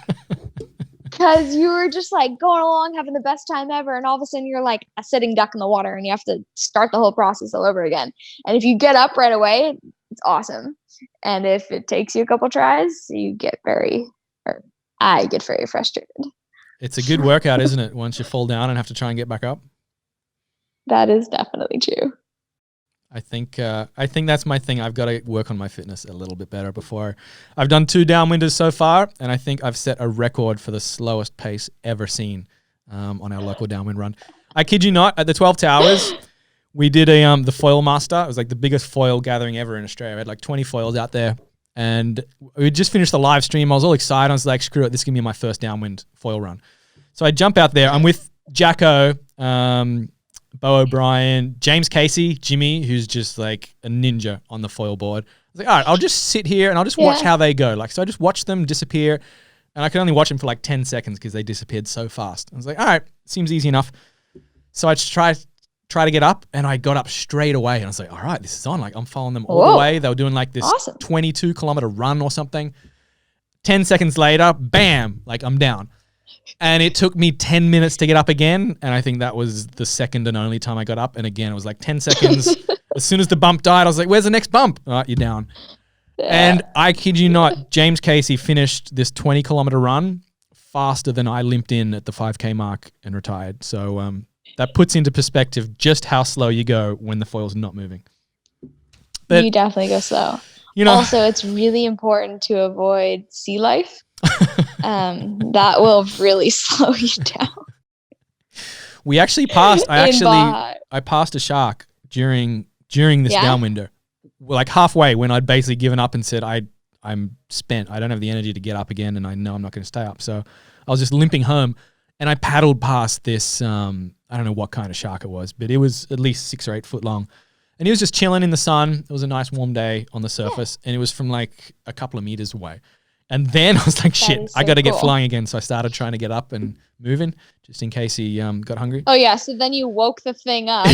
B: Because you were just like going along, having the best time ever, and all of a sudden you're like a sitting duck in the water and you have to start the whole process all over again. And if you get up right away, it's awesome. And if it takes you a couple tries, I get very frustrated.
A: It's a good workout, isn't it? Once you fall down and have to try and get back up.
B: That is definitely true.
A: I think that's my thing. I've got to work on my fitness a little bit better before. I've done 2 downwinders so far, and I think I've set a record for the slowest pace ever seen on our local downwind run. I kid you not, at the 12 Towers, we did the foil master. It was like the biggest foil gathering ever in Australia. We had like 20 foils out there, and we just finished the live stream. I was all excited. I was like, screw it, this is going to be my first downwind foil run. So I jump out there. I'm with Jacko, Bo O'Brien, James Casey, Jimmy, who's just like a ninja on the foil board. I was like, all right, I'll just sit here and I'll just watch how they go. Like, so I just watched them disappear, and I could only watch them for like 10 seconds because they disappeared so fast. I was like, all right, seems easy enough. So I just try to get up, and I got up straight away, and I was like, all right, this is on. Like, I'm following them all the way. They were doing like this 22-kilometer run or something. 10 seconds later, bam, like I'm down. And it took me 10 minutes to get up again. And I think that was the second and only time I got up. And again, it was like 10 seconds. As soon as the bump died, I was like, where's the next bump? All right, you're down. Yeah. And I kid you not, James Casey finished this 20-kilometer run faster than I limped in at the 5K mark and retired. So that puts into perspective just how slow you go when the foil's not moving. But,
B: you definitely go slow.
A: You know,
B: also, it's really important to avoid sea life. That will really slow you down.
A: We actually passed. I passed a shark during this downwinder, like halfway when I'd basically given up and said I'm spent. I don't have the energy to get up again, and I know I'm not going to stay up. So I was just limping home, and I paddled past this. I don't know what kind of shark it was, but it was at least 6 or 8 foot long, and he was just chilling in the sun. It was a nice warm day on the surface, and it was from like a couple of meters away. And then I was like, shit, I got to get flying again. So I started trying to get up and moving just in case he got hungry.
B: Oh, yeah. So then you woke the thing up.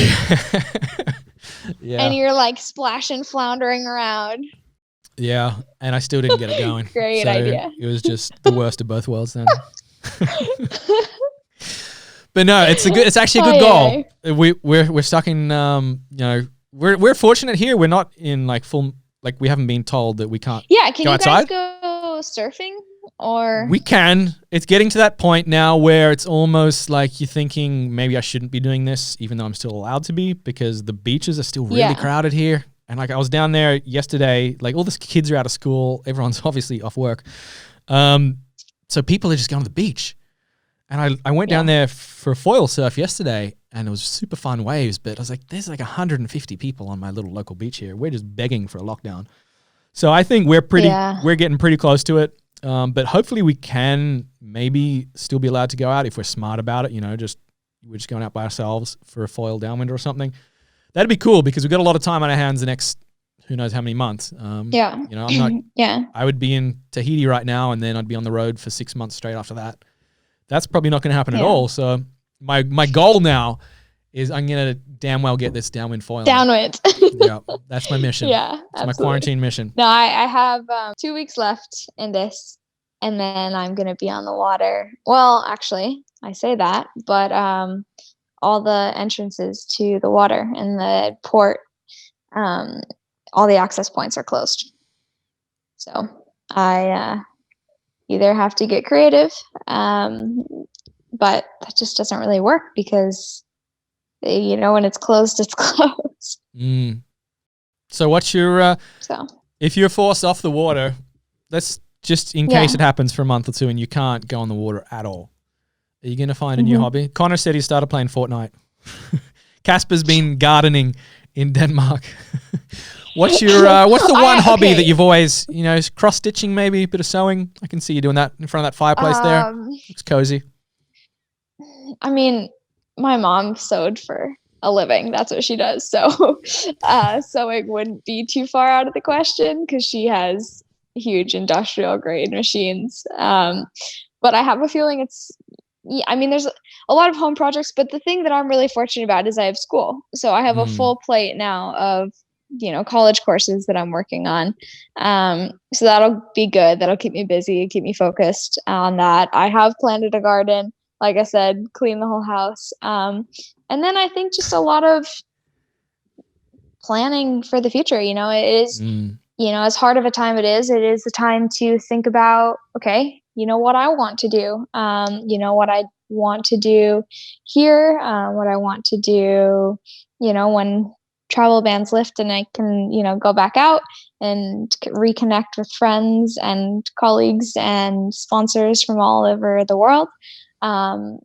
A: Yeah.
B: And you're like splashing, floundering around.
A: Yeah. And I still didn't get it going.
B: Great idea.
A: It was just the worst of both worlds then. But no, it's actually a good goal. We're stuck in, we're fortunate here. We're not in like full, like we haven't been told that we can't
B: go outside. Guys go surfing? Or
A: we can. It's getting to that point now where it's almost like you're thinking maybe I shouldn't be doing this, even though I'm still allowed to be, because the beaches are still really crowded here. And like I was down there yesterday, like all the kids are out of school, everyone's obviously off work, so people are just going to the beach. And I went down there for a foil surf yesterday, and it was super fun waves. But I was like, there's like 150 people on my little local beach here. We're just begging for a lockdown. So I think we're getting pretty close to it. But hopefully we can maybe still be allowed to go out if we're smart about it. You know, we're just going out by ourselves for a foil downwind or something. That'd be cool because we've got a lot of time on our hands the next who knows how many months. I'm not. I would be in Tahiti right now, and then I'd be on the road for 6 months straight after that. That's probably not going to happen at all. So my goal now is I'm going to damn well get this downwind foil.
B: Downwind.
A: Yeah, that's my mission.
B: Yeah,
A: it's my quarantine mission.
B: No, I have 2 weeks left in this, and then I'm going to be on the water. Well, actually, I say that, but all the entrances to the water and the port, all the access points are closed. So I either have to get creative, but that just doesn't really work because, when it's closed, it's closed.
A: Mm. So what's your, if you're forced off the water, let's just in case it happens for a month or two and you can't go on the water at all, are you going to find a new hobby? Connor said he started playing Fortnite. Casper's been gardening in Denmark. What's the one hobby that you've always, cross stitching, maybe a bit of sewing? I can see you doing that in front of that fireplace there. Looks cozy.
B: I mean, my mom sewed for a living. That's what she does. So sewing wouldn't be too far out of the question because she has huge industrial grade machines. But I have a feeling it's yeah, I mean, there's a lot of home projects, but the thing that I'm really fortunate about is I have school. So I have a
A: Mm.
B: full plate now of, college courses that I'm working on. So that'll be good. That'll keep me busy, keep me focused on that. I have planted a garden, like I said, clean the whole house. And then I think just a lot of planning for the future. It is,
A: Mm.
B: as hard of a time it is the time to think about, okay, what I want to do, what I want to do here, what I want to do, when travel bans lift and I can, go back out and reconnect with friends and colleagues and sponsors from all over the world. And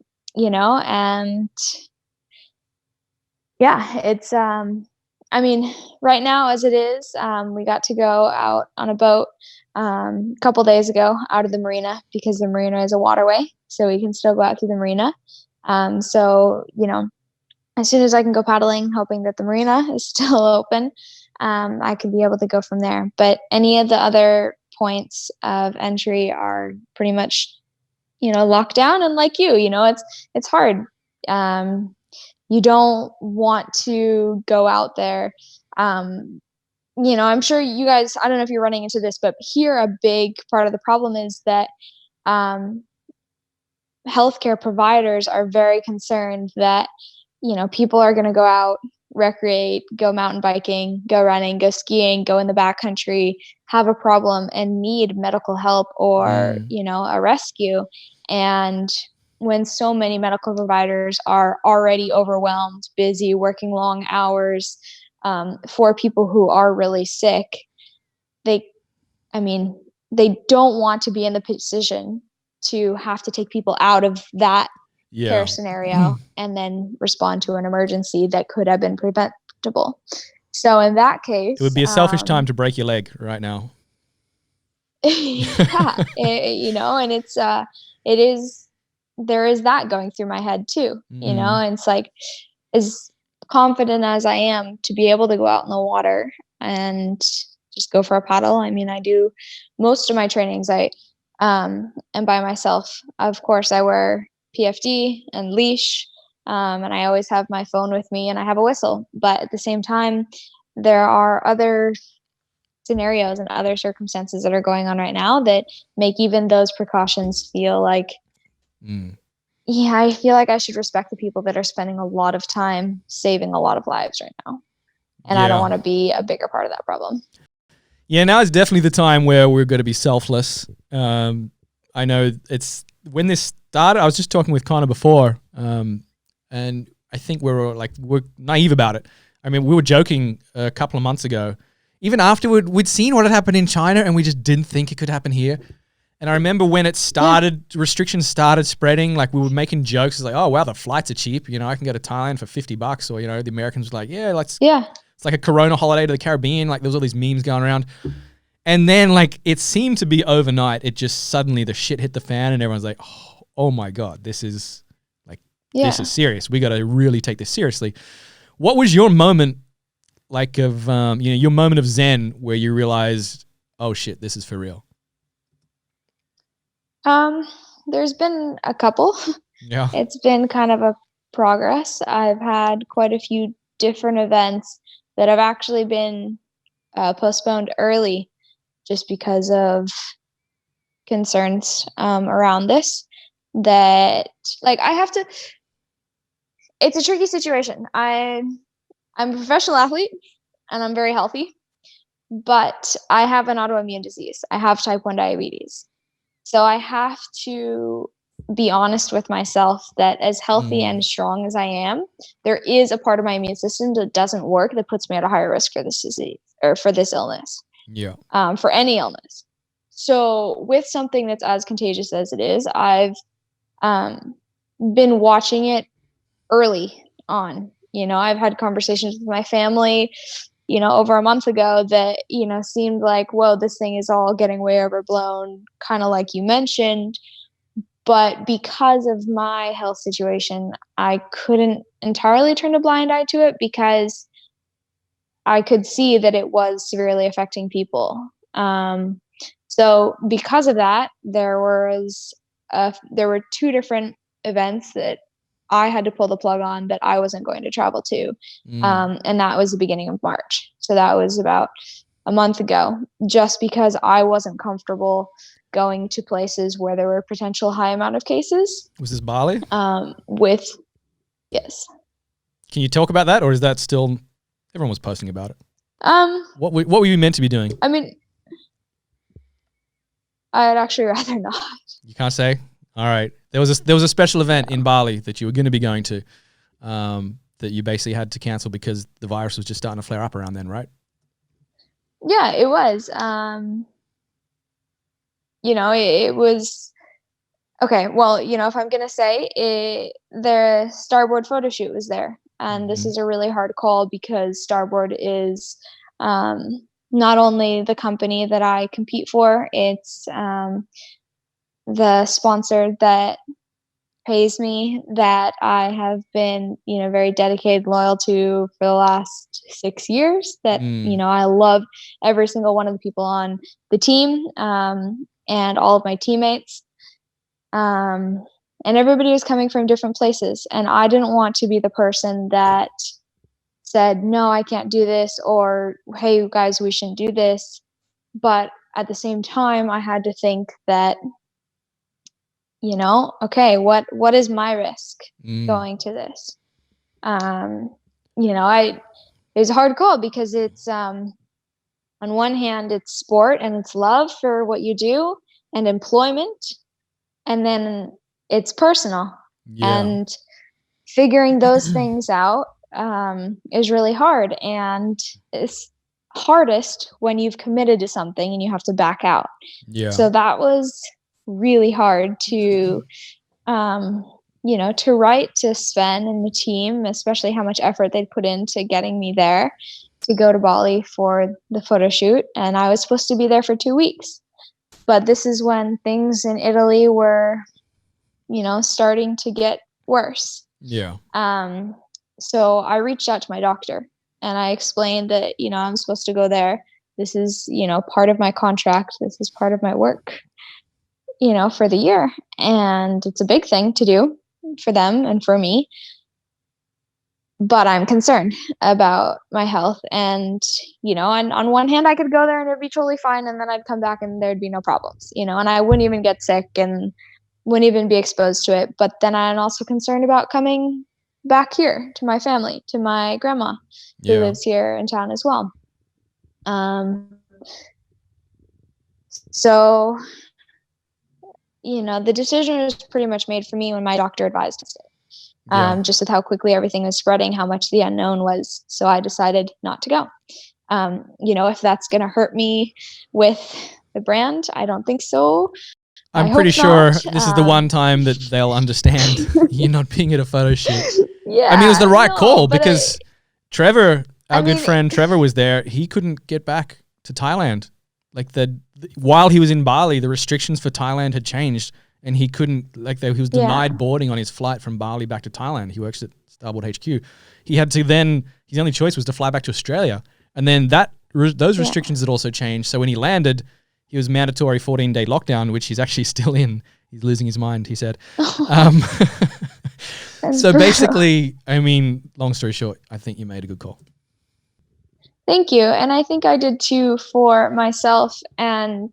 B: yeah, it's I mean, right now as it is, we got to go out on a boat a couple days ago out of the marina because the marina is a waterway, so we can still go out to the marina. So as soon as I can go paddling, hoping that the marina is still open, I could be able to go from there. But any of the other points of entry are pretty much locked down. And like it's hard. You don't want to go out there. I'm sure you guys, I don't know if you're running into this, but here a big part of the problem is that um, healthcare providers are very concerned that, people are going to go out, recreate, go mountain biking, go running, go skiing, go in the backcountry, have a problem and need medical help or,
A: Mm.
B: A rescue. And when so many medical providers are already overwhelmed, busy, working long hours, for people who are really sick, they, I mean, they don't want to be in the position to have to take people out of that care
A: Yeah.
B: scenario and then respond to an emergency that could have been preventable. So in that
A: It would
B: case,
A: be a selfish time to break your leg right now.
B: yeah, and it is, there is that going through my head too,
A: Mm.
B: and it's like, as confident as I am to be able to go out in the water and just go for a paddle. I mean, I do most of my trainings, I am by myself. Of course, I wear PFD and leash, and I always have my phone with me and I have a whistle. But at the same time, there are other scenarios and other circumstances that are going on right now that make even those precautions feel like,
A: Mm.
B: yeah, I feel like I should respect the people that are spending a lot of time saving a lot of lives right now. And I don't
A: Yeah.
B: want to be a bigger part of that problem.
A: Yeah, now is definitely the time where we're going to be selfless. I know it's when this started. I was just talking with Connor before, and I think we're naive about it. I mean, we were joking a couple of months ago, even after we'd seen what had happened in China, and we just didn't think it could happen here. And I remember when it started, restrictions started spreading. Like we were making jokes, it's like, oh wow, the flights are cheap. I can go to Thailand for $50, or the Americans were like, yeah,
B: Yeah.
A: it's like a Corona holiday to the Caribbean. Like there was all these memes going around. And then like it seemed to be overnight. It just suddenly the shit hit the fan and everyone's like, oh my God, this is this is serious. We got to really take this seriously. What was your moment like of, your moment of zen where you realized, oh shit, this is for real?
B: There's been a couple.
A: Yeah.
B: It's been kind of a progress. I've had quite a few different events that have actually been postponed early just because of concerns around this. That like I have to. It's a tricky situation. I'm a professional athlete and I'm very healthy, but I have an autoimmune disease. I have type 1 diabetes. So I have to be honest with myself that as healthy and strong as I am, there is a part of my immune system that doesn't work that puts me at a higher risk for this disease or for this illness.
A: Yeah.
B: For any illness. So with something that's as contagious as it is, I've been watching it early on. I've had conversations with my family, over a month ago that, seemed like, whoa, this thing is all getting way overblown, kind of like you mentioned. But because of my health situation, I couldn't entirely turn a blind eye to it because I could see that it was severely affecting people. So because of that, there were two different events that I had to pull the plug on that I wasn't going to travel to. And that was the beginning of March. So that was about a month ago, just because I wasn't comfortable going to places where there were potential high amount of cases.
A: Was this Bali?
B: Yes.
A: Can you talk about that, or is that still, everyone was posting about it? What were you meant to be doing?
B: I mean, I'd actually rather not.
A: You can't say? All right. There was a special event in Bali that you were going to be going to, that you basically had to cancel because the virus was just starting to flare up around then, right?
B: Yeah, it was. It was okay. Well, if I'm gonna say it, the Starboard photo shoot was there, and this is a really hard call because Starboard is not only the company that I compete for, it's the sponsor that pays me, that I have been, very dedicated, loyal to for the last 6 years, that, I love every single one of the people on the team, and all of my teammates. And everybody was coming from different places, and I didn't want to be the person that said, no, I can't do this, or, hey, you guys, we shouldn't do this. But at the same time, I had to think that, okay, what is my risk going to this? It was a hard call because it's, on one hand, it's sport and it's love for what you do and employment. And then it's personal.
A: Yeah.
B: And figuring those things out is really hard. And it's hardest when you've committed to something and you have to back out.
A: Yeah.
B: So that was really hard to, to write to Sven and the team, especially how much effort they'd put into getting me there to go to Bali for the photo shoot. And I was supposed to be there for 2 weeks. But this is when things in Italy were, starting to get worse.
A: Yeah.
B: So I reached out to my doctor and I explained that, I'm supposed to go there. This is, part of my contract. This is part of my work, for the year. And it's a big thing to do for them and for me. But I'm concerned about my health. And, on one hand, I could go there and it'd be totally fine. And then I'd come back and there'd be no problems, and I wouldn't even get sick and wouldn't even be exposed to it. But then I'm also concerned about coming back here to my family, to my grandma who lives here in town as well. So, the decision was pretty much made for me when my doctor advised us. Just with how quickly everything was spreading, how much the unknown was. So I decided not to go. If that's going to hurt me with the brand, I don't think so.
A: I'm pretty sure this is the one time that they'll understand you not being at a photo shoot.
B: Yeah.
A: I mean, it was the right call because Trevor, our good friend Trevor, was there. He couldn't get back to Thailand. Like while he was in Bali, the restrictions for Thailand had changed. And he couldn't, he was denied boarding on his flight from Bali back to Thailand. He works at Starboard HQ. He had to then, his only choice was to fly back to Australia. And then those restrictions had also changed. So when he landed, he was mandatory 14-day lockdown, which he's actually still in. He's losing his mind, he said. So basically, long story short, I think you made a good call.
B: Thank you. And I think I did too for myself and,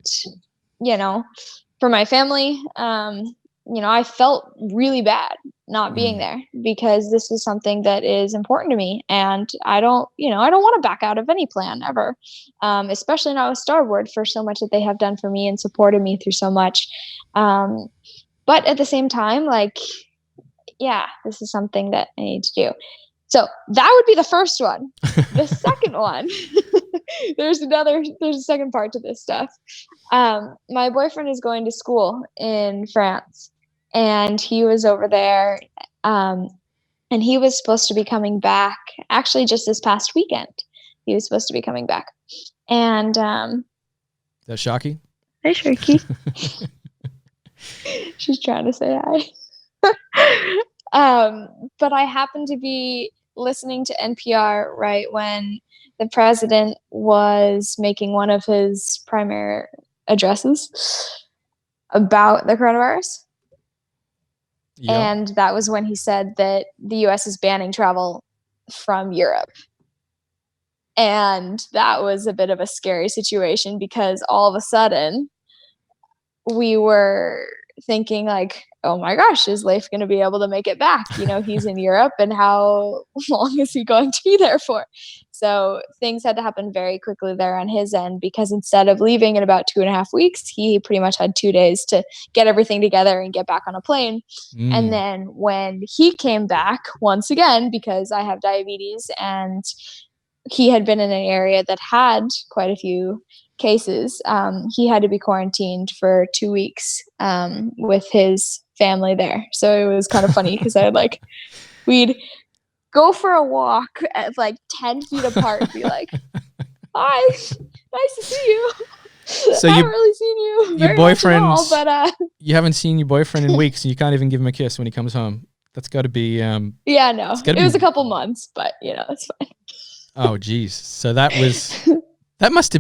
B: for my family. I felt really bad not being there because this is something that is important to me. And I don't want to back out of any plan ever, especially not with Starboard for so much that they have done for me and supported me through so much. But at the same time, this is something that I need to do. So that would be the first one. The second one, there's a second part to this stuff. My boyfriend is going to school in France and he was over there. And he was supposed to be coming back actually just this past weekend. He was supposed to be coming back. And,
A: that's Sharky.
B: Hi, Sharky. She's trying to say hi. But I happened to be listening to NPR right when the president was making one of his primary addresses about the coronavirus.
A: Yeah.
B: And that was when he said that the US is banning travel from Europe. And that was a bit of a scary situation because all of a sudden we were thinking like, oh my gosh, is Leif going to be able to make it back? You know, he's in Europe, and how long is he going to be there for? So things had to happen very quickly there on his end, because instead of leaving in about 2.5 weeks, he pretty much had 2 days to get everything together and get back on a plane. And then when he came back, once again, because I have diabetes and he had been in an area that had quite a few cases, he had to be quarantined for 2 weeks with his family there. So it was kind of funny because we'd go for a walk at like 10 feet apart and be like, hi, nice to see you.
A: So
B: I haven't really seen you
A: your
B: very
A: boyfriend,
B: much at all, but
A: you haven't seen your boyfriend in weeks, and you can't even give him a kiss when he comes home. That's got to be
B: yeah, no, it was a couple months, but you know, it's fine.
A: Oh geez. So that must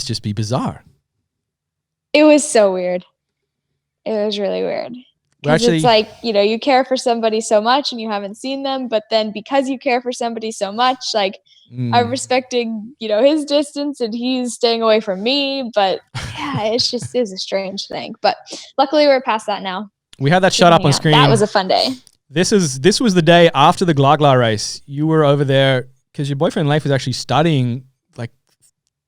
A: just be bizarre.
B: It was so weird. It was really weird. Because it's like, you know, you care for somebody so much and you haven't seen them, but then because you care for somebody so much, like I'm respecting, you know, his distance and he's staying away from me. But yeah, it's a strange thing. But luckily we're past that now.
A: We had that shot up on screen.
B: That was a fun day.
A: This was the day after the Glagla race. You were over there because your boyfriend Leif was actually studying like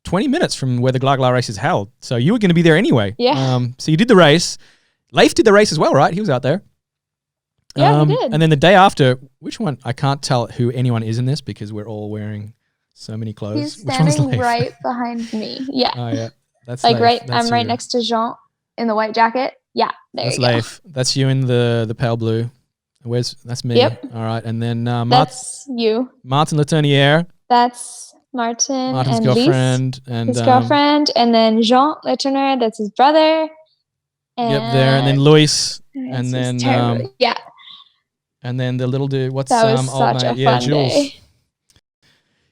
A: 20 minutes from where the Glagla race is held. So you were going to be there anyway.
B: Yeah.
A: So you did the race. Leif did the race as well, right? He was out there.
B: Yeah, he did.
A: And then the day after, which one? I can't tell who anyone is in this because we're all wearing so many clothes.
B: He's standing right behind me. Yeah.
A: Oh, yeah. That's
B: like
A: Leif.
B: I'm right next to Jean in the white jacket. Yeah,
A: that's Leif. That's you in the pale blue. That's me.
B: Yep.
A: All right. And then
B: that's you.
A: Martin Letournier.
B: That's Martin's and
A: girlfriend.
B: Lise, and his girlfriend. And then Jean Letournier, that's his brother.
A: And there. And then Luis. And then
B: yeah.
A: And then the little dude, what's
B: that was
A: old
B: such
A: mate?
B: A fun
A: Jules.
B: Day.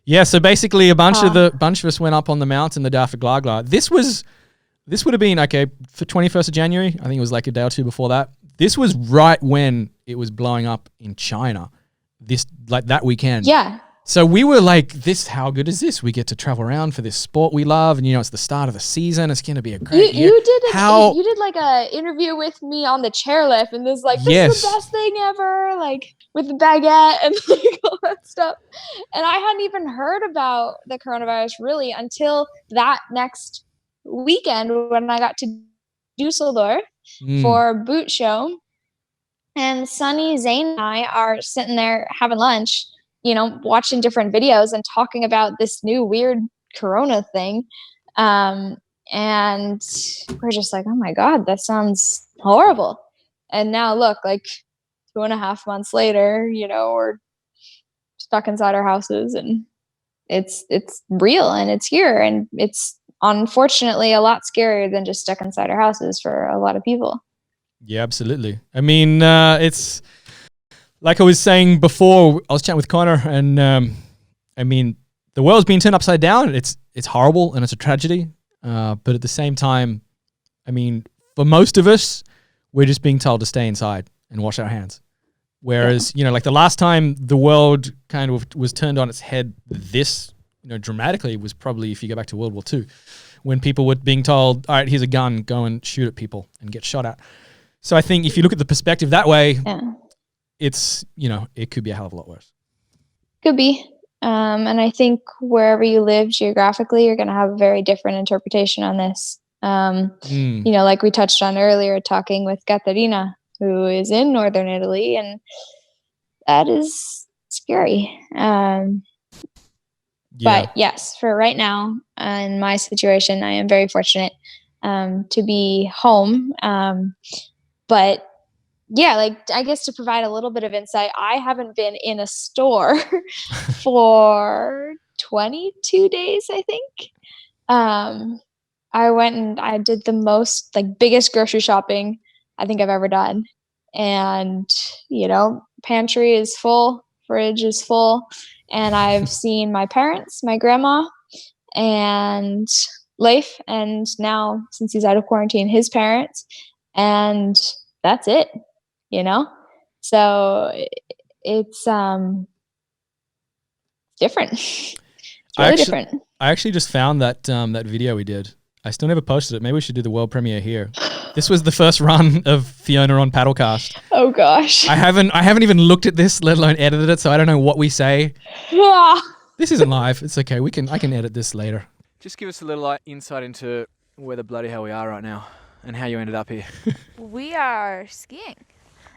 A: Yeah, so basically a bunch of us went up on the mountain the day after Glagla. This would have been for 21st of January. I think it was like a day or two before that. This was right when it was blowing up in China. That weekend.
B: Yeah.
A: So we were like, how good is this? We get to travel around for this sport we love, and it's the start of the season. It's going to be a great year.
B: You did like a interview with me on the chairlift, and this this is the best thing ever, like with the baguette and like all that stuff. And I hadn't even heard about the coronavirus really until that next weekend when I got to Dusseldorf for a boot show. And Sunny, Zane, and I are sitting there having lunch, watching different videos and talking about this new weird corona thing. And we're just like, oh my God, that sounds horrible. And now look, like 2.5 months later, we're stuck inside our houses, and it's real and it's here, and it's unfortunately a lot scarier than just stuck inside our houses for a lot of people.
A: Yeah, absolutely. I mean, it's like I was saying before, I was chatting with Connor, and I mean, the world's been turned upside down. It's horrible and it's a tragedy. But at the same time, I mean, for most of us, we're just being told to stay inside and wash our hands. Whereas, like the last time the world kind of was turned on its head this, dramatically was probably if you go back to World War II, when people were being told, all right, here's a gun, go and shoot at people and get shot at. So I think if you look at the perspective that way, it's, it could be a hell of a lot worse.
B: Could be. And I think wherever you live geographically, you're going to have a very different interpretation on this. Like we touched on earlier, talking with Caterina, who is in Northern Italy, and that is scary. But yes, for right now, in my situation, I am very fortunate to be home. But yeah, like I guess to provide a little bit of insight, I haven't been in a store for 22 days, I think. I went and I did the most biggest grocery shopping I think I've ever done. And, pantry is full, fridge is full. And I've seen my parents, my grandma, and Leif, and now since he's out of quarantine, his parents. And that's it. you know? So it's different. It's really different.
A: I actually just found that that video we did. I still never posted it. Maybe we should do the world premiere here. This was the first run of Fiona on Paddlecast.
B: Oh gosh.
A: I haven't even looked at this, let alone edited it, so I don't know what we say.
B: Yeah.
A: This isn't live. It's okay. I can edit this later.
C: Just give us a little insight into where the bloody hell we are right now and how you ended up here.
D: We are skiing.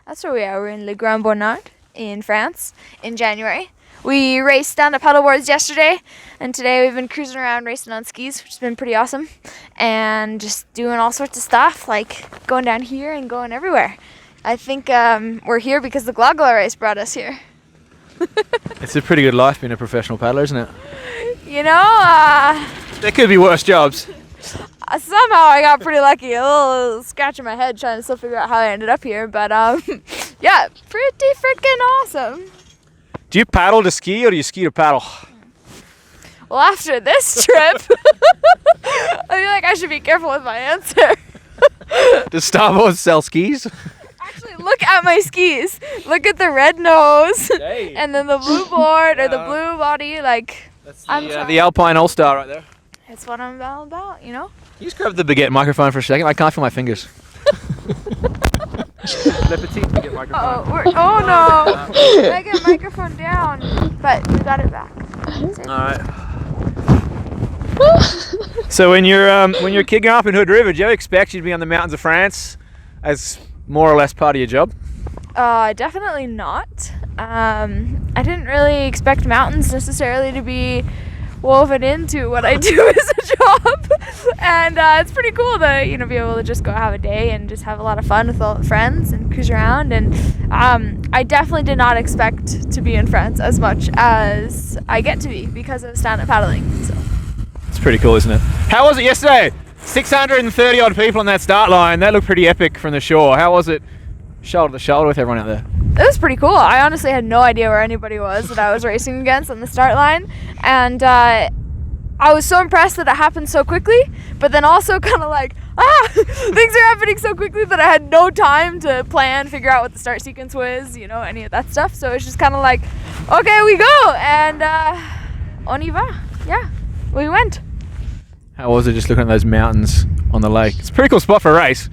D: That's where we are. We're in Le Grand Bonnard in France in January. We raced stand-up paddleboards yesterday, and today we've been cruising around racing on skis, which has been pretty awesome, and just doing all sorts of stuff, like going down here and going everywhere. I think we're here because the Glogla race brought us here.
C: It's a pretty good life being a professional paddler, isn't it?
D: You know,
C: There could be worse jobs.
D: somehow I got pretty lucky. A little scratch in my head trying to still figure out how I ended up here, but yeah, pretty freaking awesome.
C: Do you paddle to ski or do you ski to paddle?
D: Well, after this trip, I feel like I should be careful with my answer.
C: Does Starboard sell skis?
D: Actually, look at my skis. Look at the red nose,
C: Hey.
D: and then the blue board or the blue body. Like,
C: That's
D: I'm
C: the Alpine All-Star right there.
D: it's what I'm all about, you know?
C: Can you just grab the baguette microphone for a second? I can't feel my fingers. Le petit baguette microphone.
D: Oh no! I get microphone down, but we got it back.
C: Alright. So when you're kicking up in Hood River, do you expect you to be on the mountains of France as more or less part of your job?
D: Definitely not. I didn't really expect mountains necessarily to be woven into what I do as a job, and it's pretty cool to be able to just go have a day and just have a lot of fun with all the friends and cruise around. And I definitely did not expect to be in France as much as I get to be because of stand-up paddling. So
C: It's pretty cool, isn't it? How was it yesterday? 630 odd people on that start line. That looked pretty epic from the shore. How was it shoulder to shoulder with everyone out there?
D: it was pretty cool. I honestly had no idea where anybody was that I was racing against on the start line, and I was so impressed that it happened so quickly, but then also kind of like, things are happening so quickly that I had no time to plan, figure out what the start sequence was, any of that stuff. So it's just kind of like, okay, we go, and on y va. Yeah, we went.
C: How was it just looking at those mountains on the lake? It's a pretty cool spot for a race.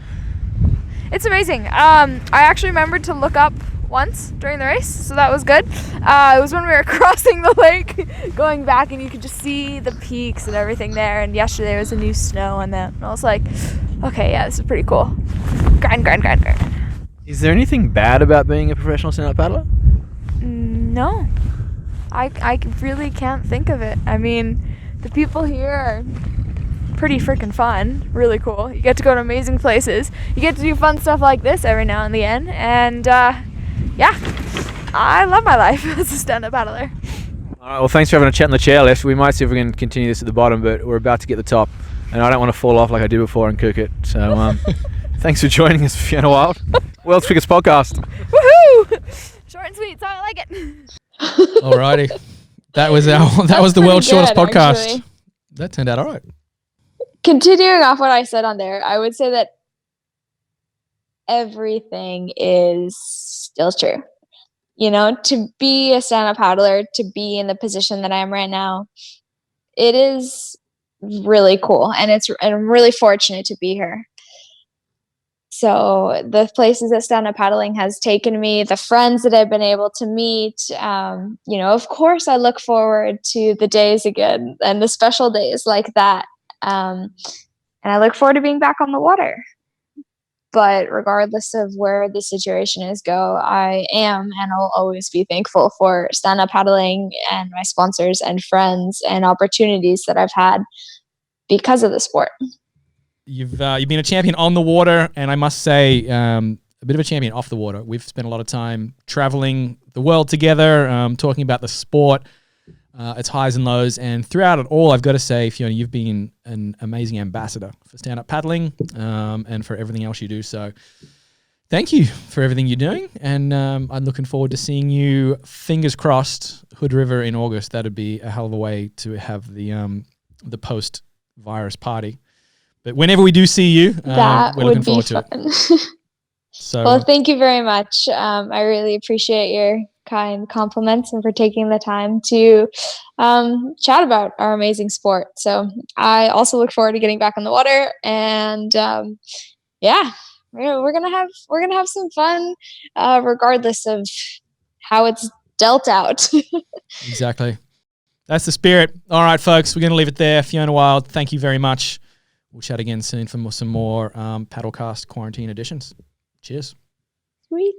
D: It's amazing. I actually remembered to look up once during the race, so that was good. It was when we were crossing the lake, going back, and you could just see the peaks and everything there. And yesterday there was a new snow on that, and I was like, okay, yeah, this is pretty cool. Grind.
C: Is there anything bad about being a professional stand-up paddler?
D: No, I really can't think of it. I mean, the people here are pretty freaking fun, really cool. You get to go to amazing places. You get to do fun stuff like this every now and then, and yeah, I love my life as a stand-up paddler.
C: All right, well, thanks for having a chat in the chairlift. We might see if we can continue this at the bottom, but we're about to get the top, and I don't want to fall off like I did before and cook it. So thanks for joining us, Fiona Wylde, world's biggest podcast.
D: Woohoo! Short and sweet, so I like it.
A: Alrighty. That was the world's shortest podcast. Actually. That turned out all right.
B: Continuing off what I said on there, I would say that everything is still true. To be a stand-up paddler, to be in the position that I am right now, it is really cool, and I'm really fortunate to be here. So the places that stand-up paddling has taken me, the friends that I've been able to meet, of course I look forward to the days again and the special days like that. And I look forward to being back on the water. But regardless of where the situation is I am and I'll always be thankful for stand-up paddling and my sponsors and friends and opportunities that I've had because of the sport.
A: You've been a champion on the water, and I must say, a bit of a champion off the water. We've spent a lot of time traveling the world together, talking about the sport, its highs and lows, and throughout it all, I've got to say, Fiona, you've been an amazing ambassador for stand-up paddling and for everything else you do. So thank you for everything you're doing, and I'm looking forward to seeing you, fingers crossed, Hood River in August. That'd be a hell of a way to have the post-virus party. But whenever we do see you,
B: that
A: we're looking forward
B: to
A: it. So
B: Well, thank you very much. I really appreciate your kind compliments and for taking the time to chat about our amazing sport. So I also look forward to getting back on the water, and yeah, we're gonna have some fun, regardless of how it's dealt out.
A: exactly. That's the spirit. All right, folks, we're going to leave it there. Fiona Wylde, thank you very much. We'll chat again soon for some more Paddlecast quarantine editions. Cheers.
B: Sweet.